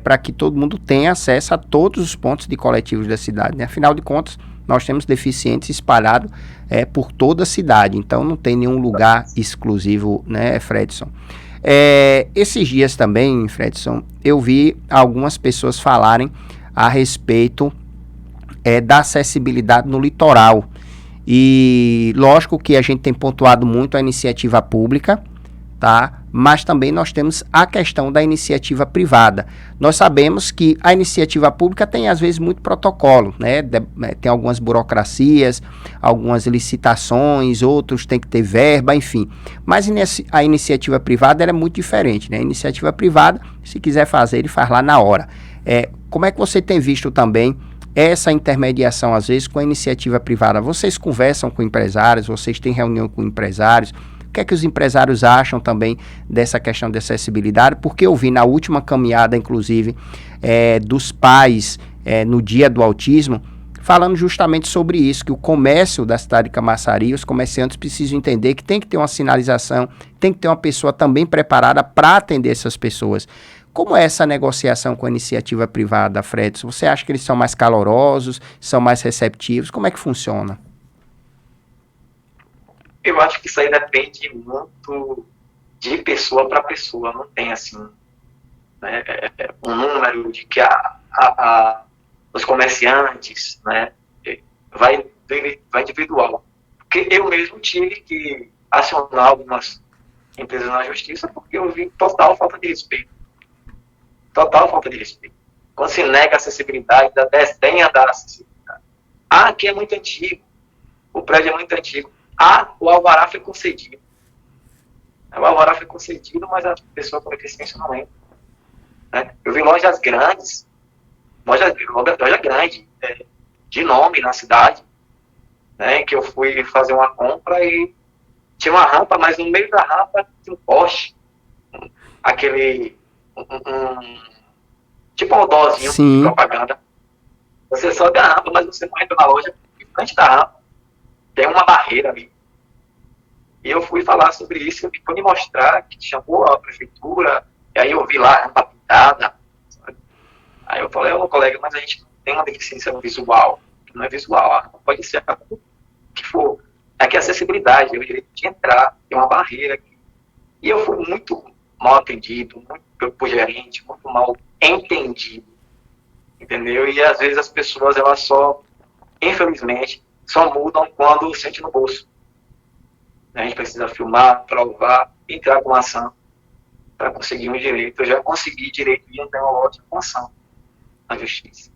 Speaker 1: para que todo mundo tenha acesso a todos os pontos de coletivos da cidade, né? Afinal de contas, nós temos deficientes espalhados por toda a cidade, então não tem nenhum lugar exclusivo, né, Fredson? Esses dias também, Fredson, eu vi algumas pessoas falarem a respeito da acessibilidade no litoral. E lógico que a gente tem pontuado muito a iniciativa pública, tá? Mas também nós temos a questão da iniciativa privada. Nós sabemos que a iniciativa pública tem às vezes muito protocolo, né? Tem algumas burocracias, algumas licitações, outros tem que ter verba, enfim. Mas a iniciativa privada ela é muito diferente, né? A iniciativa privada, se quiser fazer, ele faz lá na hora. Como é que você tem visto também essa intermediação, às vezes, com a iniciativa privada? Vocês conversam com empresários, vocês têm reunião com empresários? O que é que os empresários acham também dessa questão de acessibilidade? Porque eu vi na última caminhada, inclusive, dos pais no Dia do Autismo, falando justamente sobre isso, que o comércio da cidade de Camaçari, os comerciantes precisam entender que tem que ter uma sinalização, tem que ter uma pessoa também preparada para atender essas pessoas. Como é essa negociação com a iniciativa privada, Fredson? Você acha que eles são mais calorosos, são mais receptivos? Como é que funciona?
Speaker 2: Eu acho que isso aí depende muito de pessoa para pessoa. Não tem, assim, né, um número de que os comerciantes, né, vai individual. Porque eu mesmo tive que acionar algumas empresas na justiça porque eu vi total falta de respeito. Total falta de respeito. Quando se nega a acessibilidade, desdenha da acessibilidade. Aqui é muito antigo. O prédio é muito antigo. O alvará foi concedido. O alvará foi concedido, mas a pessoa com deficiência não entra. Né? Eu vi lojas grandes, loja grande, de nome na cidade, né, que eu fui fazer uma compra e tinha uma rampa, mas no meio da rampa tinha um poste, aquele tipo um outdoorzinho de propaganda. Você sobe a rampa, mas você não entra na loja, em frente da rampa tem uma barreira ali. E eu fui falar sobre isso, e fui me mostrar que chamou a prefeitura, e aí eu vi lá a rampa pintada, sabe? Aí eu falei, colega, mas a gente tem uma deficiência visual, que não é visual, a rampa pode ser o que for. É que a acessibilidade, é o direito de entrar, tem uma barreira aqui. E eu fui muito mal atendido, muito por gerente, muito mal entendido, entendeu? E às vezes as pessoas, elas só, infelizmente, só mudam quando sente no bolso. A gente precisa filmar, provar, entrar com ação para conseguir um direito. Eu já consegui direito de entrar uma loja com ação na justiça,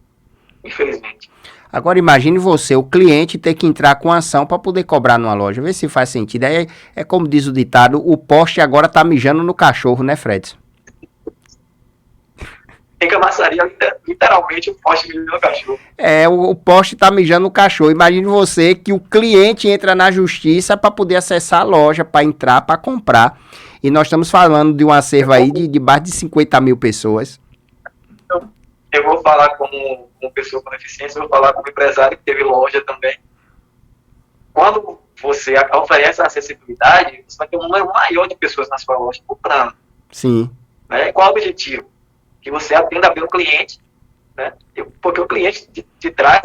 Speaker 2: infelizmente.
Speaker 1: Agora imagine você, o cliente, ter que entrar com ação para poder cobrar numa loja. Vê se faz sentido. Aí é como diz o ditado, o poste agora tá mijando no cachorro, né, Fred?
Speaker 2: Em Camaçari, literalmente, o poste mijando no cachorro.
Speaker 1: O poste tá mijando no cachorro. Imagine você que o cliente entra na justiça para poder acessar a loja, para entrar, para comprar. E nós estamos falando de um acervo aí de mais de 50 mil pessoas.
Speaker 2: Eu vou falar como pessoa com deficiência, eu vou falar como empresário que teve loja também. Quando você oferece a acessibilidade, você vai ter um número maior de pessoas na sua loja comprando.
Speaker 1: Sim.
Speaker 2: Né? Qual é o objetivo? Que você atenda bem o cliente, né? Porque o cliente te traz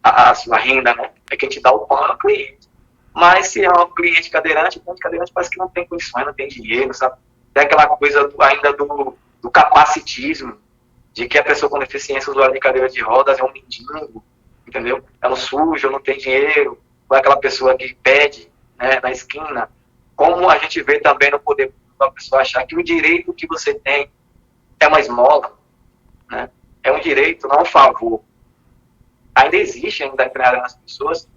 Speaker 2: a sua renda, né? É quem te dá o pão ao cliente. Mas se é um cliente cadeirante, o cliente cadeirante parece que não tem condições, não tem dinheiro, sabe? Tem aquela coisa ainda do capacitismo, de que a pessoa com deficiência usuária de cadeira de rodas é um mendigo, entendeu? É um sujo, não tem dinheiro, ou é aquela pessoa que pede, né, na esquina. Como a gente vê também no poder público, a pessoa achar que o direito que você tem é uma esmola, né? É um direito, não um favor. Ainda existe, ainda nas pessoas,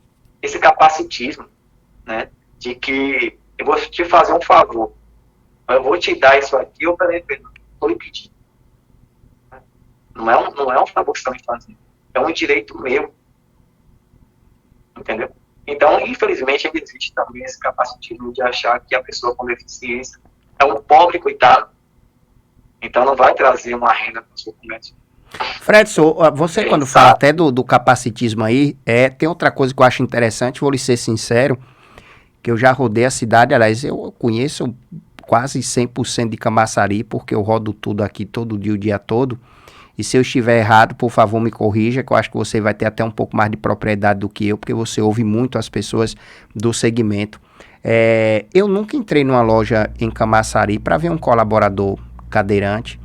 Speaker 2: esse capacitismo, né? De que eu vou te fazer um favor, eu vou te dar isso aqui, eu vou lhe pedir. Não é um favor que você está me fazendo. É um direito meu. Entendeu? Então, infelizmente, ainda existe também esse capacitismo de achar que a pessoa com deficiência é um pobre coitado. Então não vai trazer uma renda para o seu comércio.
Speaker 1: Fredson, você quando fala até do capacitismo aí, tem outra coisa que eu acho interessante, vou lhe ser sincero, que eu já rodei a cidade, aliás, eu conheço quase 100% de Camaçari, porque eu rodo tudo aqui todo dia, o dia todo, e se eu estiver errado, por favor, me corrija, que eu acho que você vai ter até um pouco mais de propriedade do que eu, porque você ouve muito as pessoas do segmento. Eu nunca entrei numa loja em Camaçari para ver um colaborador cadeirante.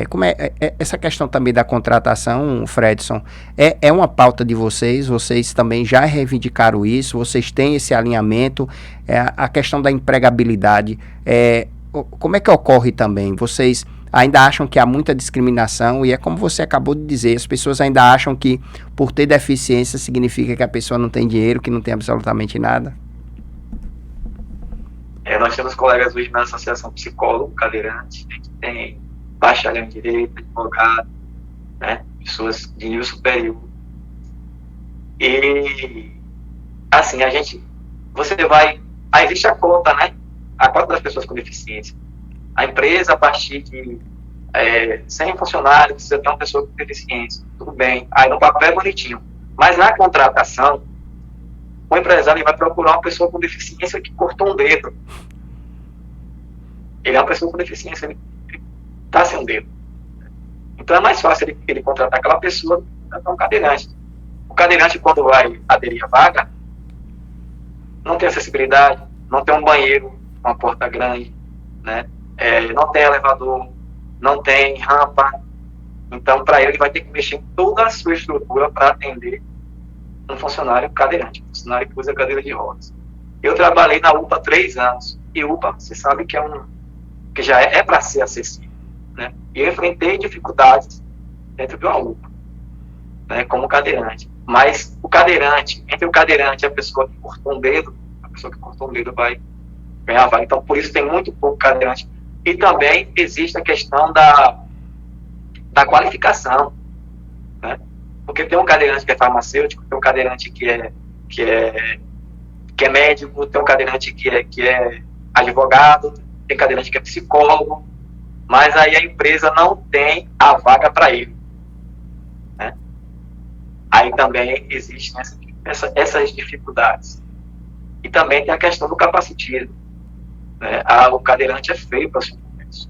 Speaker 1: Como essa questão também da contratação, Fredson, é uma pauta de vocês também já reivindicaram isso, vocês têm esse alinhamento, a questão da empregabilidade, como é que ocorre também? Vocês ainda acham que há muita discriminação e é como você acabou de dizer, as pessoas ainda acham que por ter deficiência significa que a pessoa não tem dinheiro, que não tem absolutamente nada?
Speaker 2: Nós temos colegas hoje na Associação Psicólogo Cadeirante, que tem bacharel em Direito, advogado, né, pessoas de nível superior. E, assim, aí existe a cota, né, a cota das pessoas com deficiência. A empresa, a partir de 100 funcionários, precisa ter uma pessoa com deficiência, tudo bem, aí no papel é bonitinho, mas na contratação, o empresário vai procurar uma pessoa com deficiência que cortou um dedo. Ele é uma pessoa com deficiência, ele está sem um dedo. Então é mais fácil ele contratar aquela pessoa do que contratar um cadeirante. O cadeirante, quando vai aderir à vaga, não tem acessibilidade, não tem um banheiro, uma porta grande, né? Não tem elevador, não tem rampa. Então, para ele vai ter que mexer em toda a sua estrutura para atender um funcionário cadeirante, um funcionário que usa cadeira de rodas. Eu trabalhei na UPA há 3 anos, e UPA, você sabe que que já é para ser acessível, né? E eu enfrentei dificuldades dentro de uma UPA, né, como cadeirante. Mas entre o cadeirante e a pessoa que cortou um dedo, a pessoa que cortou um dedo vai ganhar vaga. Então, por isso tem muito pouco cadeirante. E também existe a questão da qualificação, né? Porque tem um cadeirante que é farmacêutico, tem um cadeirante que é médico, tem um cadeirante que é advogado, tem cadeirante que é psicólogo, mas aí a empresa não tem a vaga para ele, né? Aí também existem essas dificuldades. E também tem a questão do capacitismo, né? O cadeirante é feio para o seu comércio,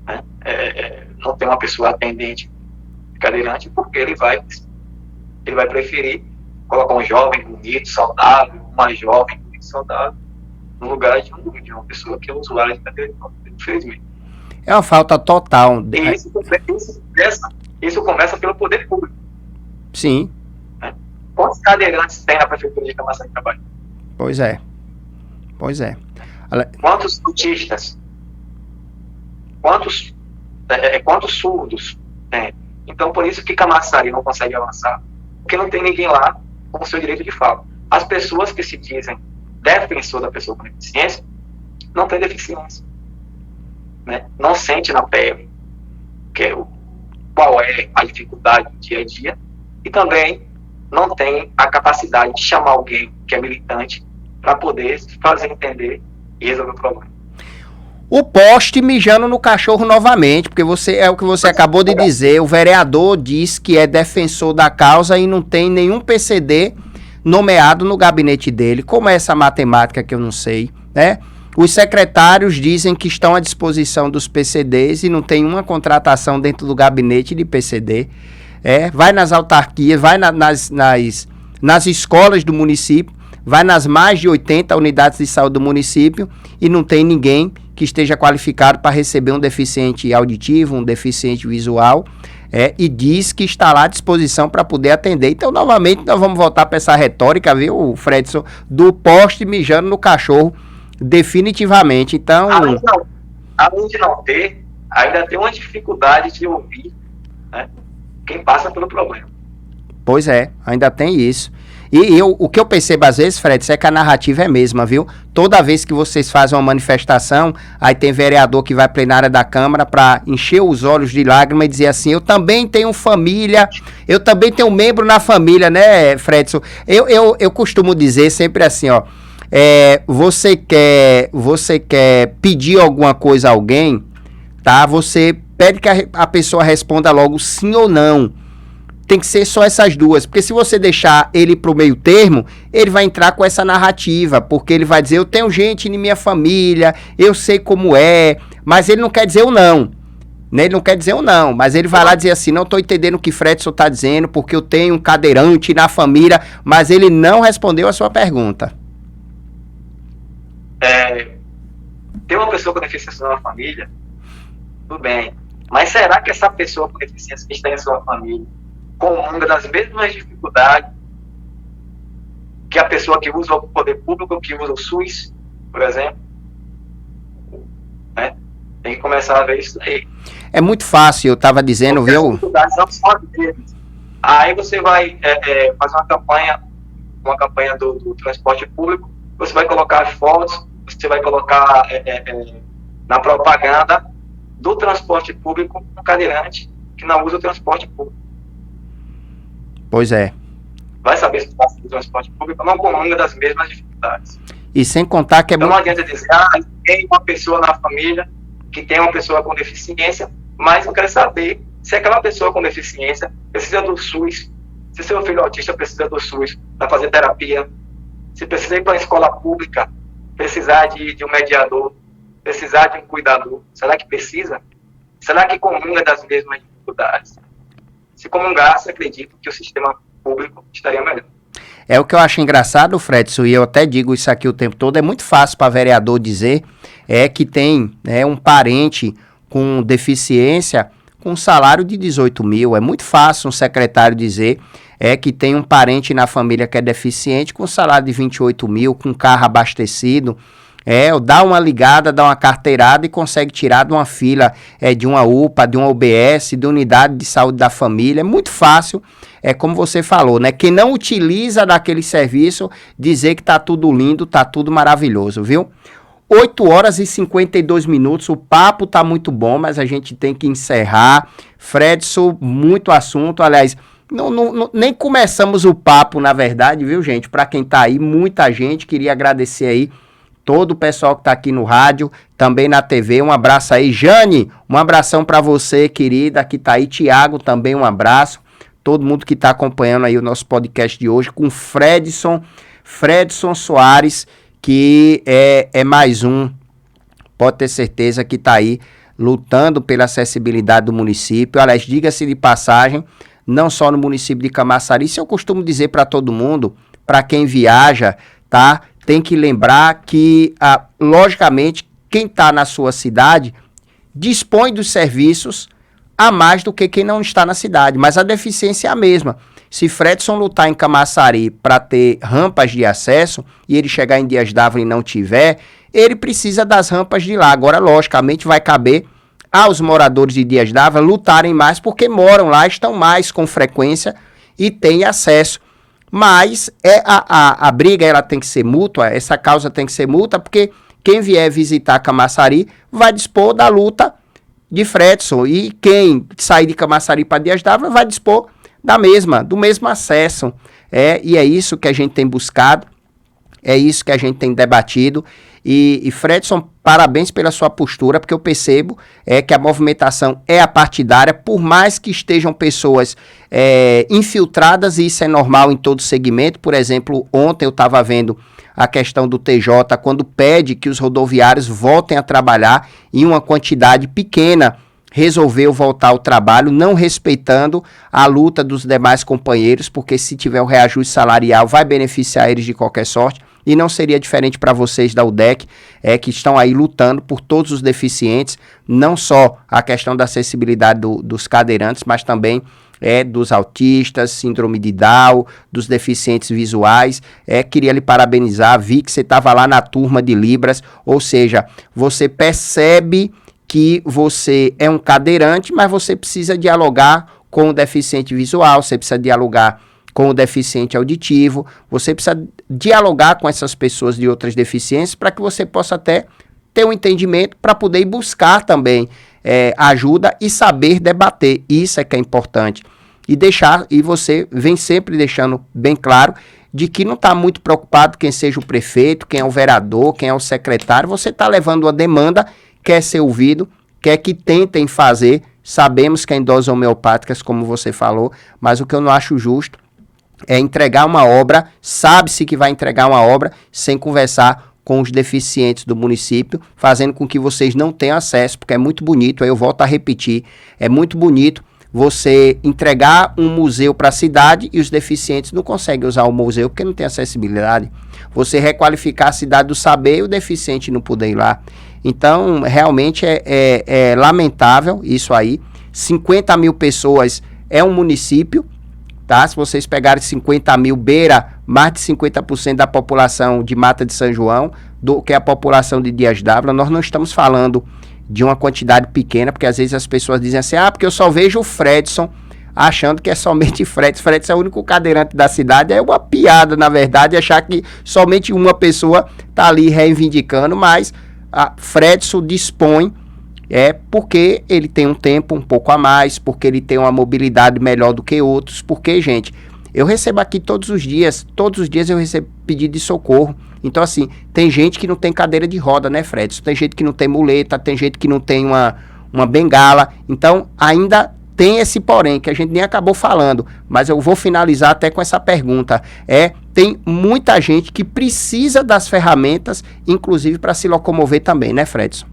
Speaker 2: né? Não tem uma pessoa atendente cadeirante, porque ele vai preferir colocar um jovem bonito, saudável, uma jovem bonita, saudável, no lugar de uma pessoa que é usuária de cadeira de rodas, infelizmente.
Speaker 1: É uma falta total.
Speaker 2: E isso começa pelo poder público.
Speaker 1: Sim.
Speaker 2: Né? Quantos cadeirantes tem na Prefeitura de Camaçari de trabalho?
Speaker 1: Pois é.
Speaker 2: Quantos autistas? Quantos surdos tem? Então, por isso que Camaçari não consegue avançar, porque não tem ninguém lá com o seu direito de fala. As pessoas que se dizem defensor da pessoa com deficiência não têm deficiência, né? Não sente na pele qual é a dificuldade do dia a dia, e também não tem a capacidade de chamar alguém que é militante para poder fazer entender e resolver o problema.
Speaker 1: O poste mijando no cachorro novamente, porque é o que você acabou de dizer, o vereador diz que é defensor da causa e não tem nenhum PCD nomeado no gabinete dele. Como é essa matemática que eu não sei, né? Os secretários dizem que estão à disposição dos PCDs e não tem uma contratação dentro do gabinete de PCD. Vai nas autarquias, vai nas escolas do município, vai nas mais de 80 unidades de saúde do município e não tem ninguém que esteja qualificado para receber um deficiente auditivo, um deficiente visual, e diz que está lá à disposição para poder atender. Então, novamente, nós vamos voltar para essa retórica, viu, Fredson, do poste mijando no cachorro, definitivamente. Então,
Speaker 2: além de não ter, ainda tem uma dificuldade de ouvir, né, quem passa pelo problema.
Speaker 1: Pois é, ainda tem isso. E o que eu percebo às vezes, Fred, é que a narrativa é a mesma, viu? Toda vez que vocês fazem uma manifestação, aí tem vereador que vai à plenária da Câmara para encher os olhos de lágrimas e dizer assim, eu também tenho família, eu também tenho membro na família, né, Fredson? Eu costumo dizer sempre assim, ó, você quer pedir alguma coisa a alguém, tá? Você pede que a pessoa responda logo sim ou não. Tem que ser só essas duas, porque se você deixar ele pro meio termo, ele vai entrar com essa narrativa, porque ele vai dizer, eu tenho gente em minha família, eu sei como é, mas ele não quer dizer o não, né? Ele não quer dizer o não, mas ele vai lá dizer assim, não tô entendendo o que Fredson tá dizendo, porque eu tenho um cadeirante na família, mas ele não respondeu a sua pergunta.
Speaker 2: Tem uma pessoa com deficiência na família, tudo bem, mas será que essa pessoa com deficiência que está em sua família comunga das mesmas dificuldades que a pessoa que usa o poder público, que usa o SUS, por exemplo? Né? Tem que começar a ver isso aí.
Speaker 1: É muito fácil, eu estava dizendo,
Speaker 2: porque
Speaker 1: viu?
Speaker 2: As dificuldades são só deles. Aí você vai fazer uma campanha do transporte público, você vai colocar fotos, você vai colocar na propaganda do transporte público um cadeirante que não usa o transporte público.
Speaker 1: Pois é.
Speaker 2: Vai saber se passa do transporte público não comunga das mesmas dificuldades.
Speaker 1: E sem contar que é
Speaker 2: então não adianta dizer, tem uma pessoa na família que tem uma pessoa com deficiência, mas eu quero saber se aquela pessoa com deficiência precisa do SUS, se seu filho autista precisa do SUS para fazer terapia, se precisa ir para uma escola pública, precisar de um mediador, precisar de um cuidador. Será que precisa? Será que comunga das mesmas dificuldades? Se comungasse, acredito que o sistema público estaria melhor.
Speaker 1: É o que eu acho engraçado, Fredson, e eu até digo isso aqui o tempo todo, é muito fácil para vereador dizer que tem um parente com deficiência com um salário de 18 mil. É muito fácil um secretário dizer que tem um parente na família que é deficiente com um salário de 28 mil, com carro abastecido. Dá uma ligada, dá uma carteirada e consegue tirar de uma fila de uma UPA, de uma UBS, de unidade de saúde da família. É muito fácil, como você falou, né? Quem não utiliza daquele serviço, dizer que tá tudo lindo, tá tudo maravilhoso, viu? 8 horas e 52 minutos, o papo tá muito bom, mas a gente tem que encerrar. Fredson, muito assunto, aliás, nem começamos o papo, na verdade, viu, gente? Para quem tá aí, muita gente, queria agradecer aí todo o pessoal que tá aqui no rádio, também na TV, um abraço aí. Jane, um abração para você, querida, que tá aí. Tiago, também um abraço. Todo mundo que tá acompanhando aí o nosso podcast de hoje com Fredson Soares, que é mais um, pode ter certeza que tá aí lutando pela acessibilidade do município. Aliás, diga-se de passagem, não só no município de Camaçari, isso eu costumo dizer para todo mundo, para quem viaja, tá? Tem que lembrar que, logicamente, quem está na sua cidade dispõe dos serviços a mais do que quem não está na cidade, mas a deficiência é a mesma. Se Fredson lutar em Camaçari para ter rampas de acesso e ele chegar em Dias d'Ávila e não tiver, ele precisa das rampas de lá. Agora, logicamente, vai caber aos moradores de Dias d'Ávila lutarem mais porque moram lá, estão mais com frequência e têm acesso. Mas a briga ela tem que ser mútua, essa causa tem que ser mútua, porque quem vier visitar Camaçari vai dispor da luta de Fredson, e quem sair de Camaçari para Dias d'Ávila vai dispor do mesmo acesso. E é isso que a gente tem buscado, é isso que a gente tem debatido. E Fredson, parabéns pela sua postura, porque eu percebo que a movimentação é apartidária, por mais que estejam pessoas infiltradas, e isso é normal em todo segmento. Por exemplo, ontem eu estava vendo a questão do TJ, quando pede que os rodoviários voltem a trabalhar em uma quantidade pequena, resolveu voltar ao trabalho, não respeitando a luta dos demais companheiros, porque se tiver o reajuste salarial vai beneficiar eles de qualquer sorte. E não seria diferente para vocês da UDEC, que estão aí lutando por todos os deficientes, não só a questão da acessibilidade dos cadeirantes, mas também dos autistas, síndrome de Down, dos deficientes visuais. Queria lhe parabenizar, vi que você estava lá na turma de Libras, ou seja, você percebe que você é um cadeirante, mas você precisa dialogar com o deficiente visual, você precisa dialogar com o deficiente auditivo, você precisa dialogar com essas pessoas de outras deficiências para que você possa até ter um entendimento para poder ir buscar também ajuda e saber debater. Isso é que é importante. E você vem sempre deixando bem claro de que não está muito preocupado quem seja o prefeito, quem é o vereador, quem é o secretário. Você está levando uma demanda, quer ser ouvido, quer que tentem fazer. Sabemos que é em doses homeopáticas, como você falou, mas o que eu não acho justo é entregar uma obra, sabe-se que vai entregar uma obra, sem conversar com os deficientes do município, fazendo com que vocês não tenham acesso, porque é muito bonito, aí eu volto a repetir, é muito bonito você entregar um museu para a cidade e os deficientes não conseguem usar o museu porque não tem acessibilidade. Você requalificar a cidade do saber e o deficiente não poder ir lá. Então, realmente é lamentável isso aí. 50 mil pessoas é um município, tá? Se vocês pegarem 50 mil, beira mais de 50% da população de Mata de São João, do que a população de Dias d'Ávila. Nós não estamos falando de uma quantidade pequena, porque às vezes as pessoas dizem assim, porque eu só vejo o Fredson, achando que é somente Fredson. Fredson é o único cadeirante da cidade. É uma piada, na verdade, achar que somente uma pessoa está ali reivindicando, mas a Fredson dispõe, porque ele tem um tempo um pouco a mais, porque ele tem uma mobilidade melhor do que outros, porque, gente, eu recebo aqui todos os dias eu recebo pedido de socorro. Então, assim, tem gente que não tem cadeira de roda, né, Fredson? Tem gente que não tem muleta, tem gente que não tem uma bengala. Então, ainda tem esse porém, que a gente nem acabou falando, mas eu vou finalizar até com essa pergunta. Tem muita gente que precisa das ferramentas, inclusive para se locomover também, né, Fredson?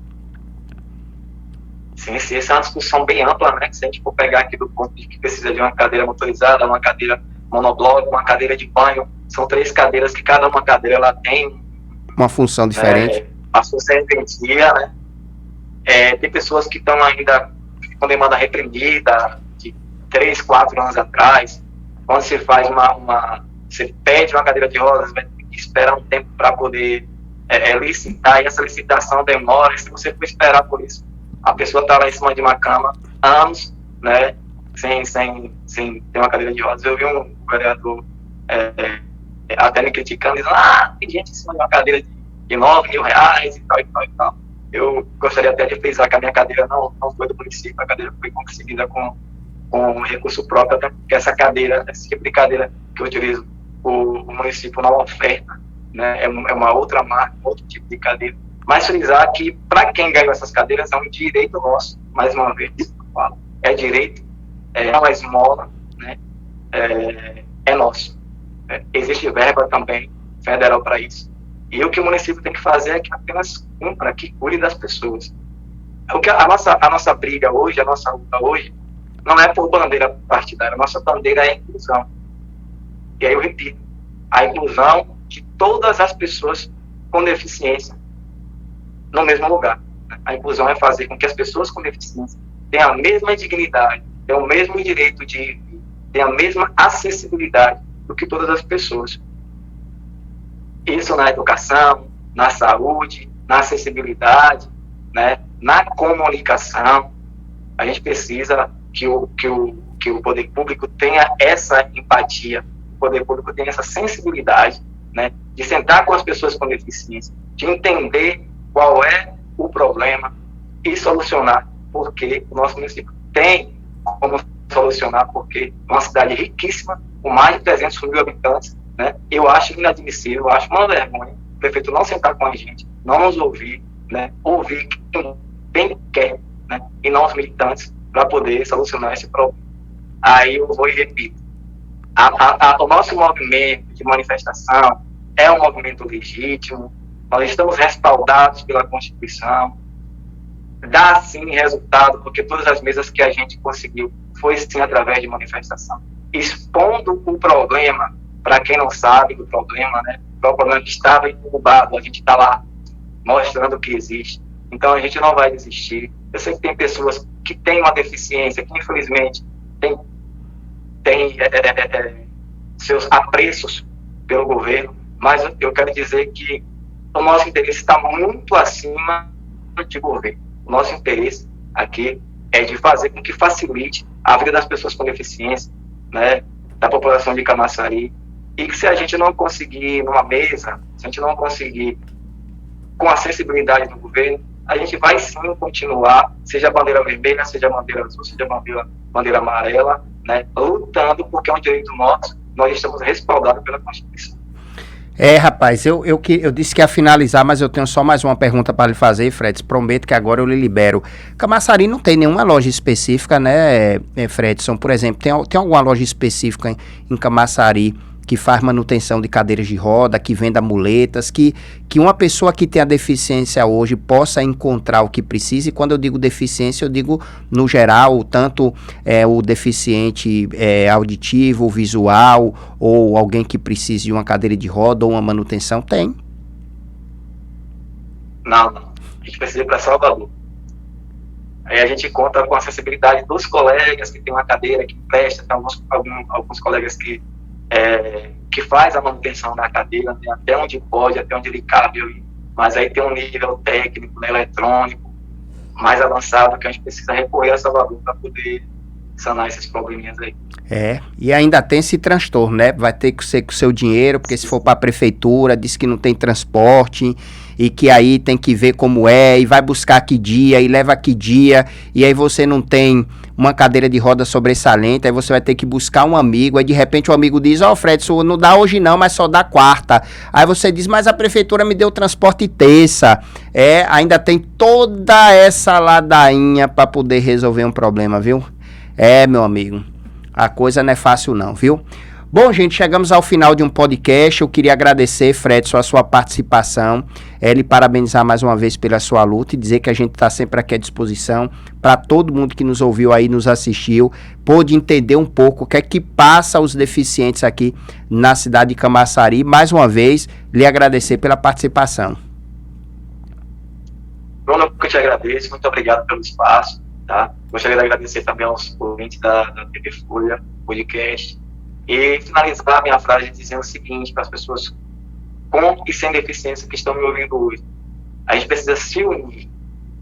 Speaker 2: Sim, essa é uma discussão bem ampla, né? Se a gente for pegar aqui do ponto de que precisa de uma cadeira motorizada, uma cadeira monobloco, uma cadeira de banho, são 3 cadeiras que cada uma cadeira ela tem
Speaker 1: uma função diferente.
Speaker 2: A sua serventia, né? Tem pessoas que estão ainda com demanda reprimida de 3, 4 anos atrás. Quando você faz você pede uma cadeira de rodas, vai ter que esperar um tempo para poder licitar, e essa licitação demora, e se você for esperar por isso, a pessoa está lá em cima de uma cama anos, né, sem ter uma cadeira de rodas. Eu vi um vereador até me criticando, dizendo, tem gente em cima de uma cadeira de 9 mil reais e tal, e tal, e tal. Eu gostaria até de frisar que a minha cadeira não foi do município, a cadeira foi conseguida com recurso próprio, até porque esse tipo de cadeira que eu utilizo, o município não oferta, né, é uma outra marca, outro tipo de cadeira. Mas frisar que, para quem ganhou essas cadeiras, é um direito nosso, mais uma vez, eu falo, é direito, não é esmola, né, é nosso. Existe verba também federal para isso. E o que o município tem que fazer é que apenas cumpra, que cuide das pessoas. Porque a nossa briga hoje, a nossa luta hoje, não é por bandeira partidária, a nossa bandeira é a inclusão. E aí eu repito, a inclusão de todas as pessoas com deficiência no mesmo lugar. A inclusão é fazer com que as pessoas com deficiência tenham a mesma dignidade, tenham o mesmo direito de tenham a mesma acessibilidade do que todas as pessoas. Isso na educação, na saúde, na acessibilidade, né, na comunicação. A gente precisa que o poder público tenha essa empatia, o poder público tenha essa sensibilidade, né, de sentar com as pessoas com deficiência, de entender qual é o problema e solucionar, porque o nosso município tem como solucionar, porque é uma cidade riquíssima, com mais de 300 mil habitantes, né? Eu acho inadmissível, eu acho uma vergonha o prefeito não sentar com a gente, não nos ouvir, né? Ouvir quem bem quer, né? E não os militantes, para poder solucionar esse problema. Aí eu vou e repito, o nosso movimento de manifestação é um movimento legítimo, nós estamos respaldados pela Constituição, dá sim resultado, porque todas as mesas que a gente conseguiu foi sim através de manifestação, expondo o problema, para quem não sabe do problema, né, o problema que estava incubado, a gente está lá mostrando que existe, então a gente não vai desistir. Eu sei que tem pessoas que têm uma deficiência, que infelizmente tem seus apreços pelo governo, mas eu quero dizer que o nosso interesse está muito acima de governo. O nosso interesse aqui é de fazer com que facilite a vida das pessoas com deficiência, né, da população de Camaçari, e que se a gente não conseguir numa mesa, se a gente não conseguir com a sensibilidade do governo, a gente vai sim continuar, seja a bandeira vermelha, seja a bandeira azul, seja a bandeira amarela, né, lutando, porque é um direito nosso, nós estamos respaldados pela Constituição.
Speaker 1: Rapaz, eu disse que ia finalizar, mas eu tenho só mais uma pergunta para lhe fazer, Fred. Prometo que agora eu lhe libero. Camaçari não tem nenhuma loja específica, né, Fredson? Por exemplo, tem alguma loja específica em Camaçari que faz manutenção de cadeiras de roda, que venda muletas, que uma pessoa que tem a deficiência hoje possa encontrar o que precisa? E quando eu digo deficiência, eu digo no geral, tanto o deficiente auditivo, visual, ou alguém que precise de uma cadeira de roda ou uma manutenção, tem?
Speaker 2: Não. A gente precisa ir para Salvador. Aí a gente conta com a acessibilidade dos colegas que tem uma cadeira que presta, tem alguns colegas que faz a manutenção da cadeira, né, até onde pode, até onde ele cabe, mas aí tem um nível técnico, né, eletrônico, mais avançado, que a gente precisa recorrer a Salvador para poder sanar esses probleminhas aí.
Speaker 1: E ainda tem esse transtorno, né? Vai ter que ser com o seu dinheiro, porque se for para a prefeitura, diz que não tem transporte, e que aí tem que ver como e vai buscar que dia, e leva que dia, e aí você não tem uma cadeira de roda sobressalente, aí você vai ter que buscar um amigo, aí de repente o amigo diz, Fred, isso não dá hoje não, mas só dá quarta. Aí você diz, mas a prefeitura me deu transporte terça. Ainda tem toda essa ladainha para poder resolver um problema, viu? Meu amigo, a coisa não é fácil não, viu? Bom, gente, chegamos ao final de um podcast. Eu queria agradecer, Fredson, a sua participação, lhe parabenizar mais uma vez pela sua luta e dizer que a gente está sempre aqui à disposição para todo mundo que nos ouviu aí, nos assistiu, pôde entender um pouco o que é que passa os deficientes aqui na cidade de Camaçari. Mais uma vez, lhe agradecer pela participação.
Speaker 2: Bruno, eu te agradeço, muito obrigado pelo espaço, tá? Gostaria de agradecer também aos ouvintes da TV Folha, podcast, e finalizar a minha frase dizendo o seguinte para as pessoas com e sem deficiência que estão me ouvindo hoje. A gente precisa se unir,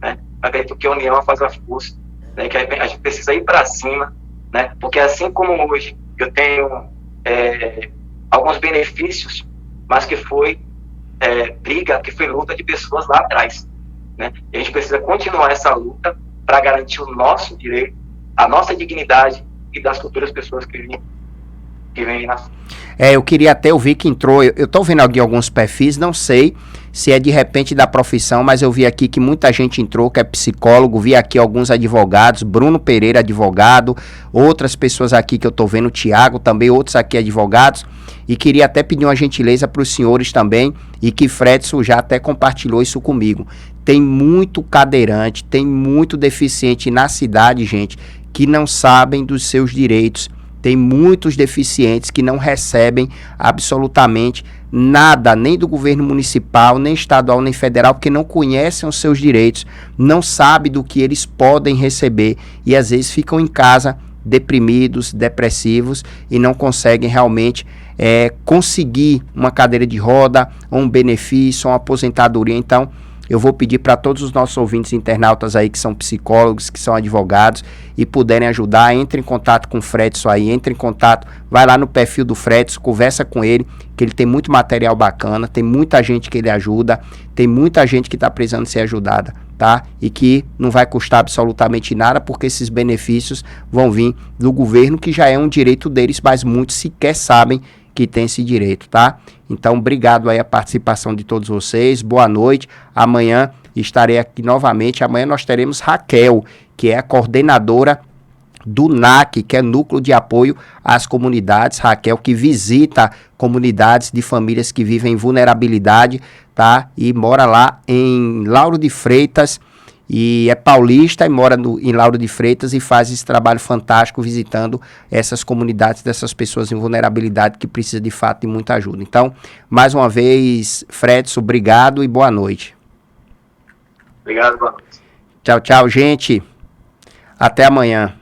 Speaker 2: né? Acredito que a união faz a força, né? Que a gente precisa ir para cima, né? Porque assim como hoje eu tenho alguns benefícios, mas que foi briga, que foi luta de pessoas lá atrás, né? E a gente precisa continuar essa luta para garantir o nosso direito, a nossa dignidade e das futuras pessoas que vêm na frente.
Speaker 1: Eu queria até ouvir que entrou, eu tô vendo aqui alguns perfis, não sei se é de repente da profissão, mas eu vi aqui que muita gente entrou, que é psicólogo, vi aqui alguns advogados, Bruno Pereira, advogado, outras pessoas aqui que eu tô vendo, Tiago também, outros aqui advogados, e queria até pedir uma gentileza para os senhores também, e que Fredson já até compartilhou isso comigo. Tem muito cadeirante, tem muito deficiente na cidade, gente, que não sabem dos seus direitos. Tem muitos deficientes que não recebem absolutamente nada, nem do governo municipal, nem estadual, nem federal, porque não conhecem os seus direitos, não sabem do que eles podem receber e às vezes ficam em casa deprimidos, depressivos e não conseguem realmente conseguir uma cadeira de roda, um benefício, uma aposentadoria. Então, eu vou pedir para todos os nossos ouvintes internautas aí que são psicólogos, que são advogados e puderem ajudar, entre em contato com o Fredson aí, entre em contato, vai lá no perfil do Fredson, conversa com ele, que ele tem muito material bacana, tem muita gente que ele ajuda, tem muita gente que está precisando ser ajudada, tá? E que não vai custar absolutamente nada, porque esses benefícios vão vir do governo, que já é um direito deles, mas muitos sequer sabem que tem esse direito, tá? Então, obrigado aí a participação de todos vocês, boa noite, amanhã estarei aqui novamente, amanhã nós teremos Raquel, que é a coordenadora do NAC, que é Núcleo de Apoio às Comunidades, Raquel, que visita comunidades de famílias que vivem em vulnerabilidade, tá? E mora lá em Lauro de Freitas, e é paulista e mora em Lauro de Freitas e faz esse trabalho fantástico visitando essas comunidades dessas pessoas em vulnerabilidade que precisam de fato de muita ajuda. Então, mais uma vez, Fredson, obrigado e boa noite.
Speaker 2: Obrigado, boa noite.
Speaker 1: Tchau, tchau, gente. Até amanhã.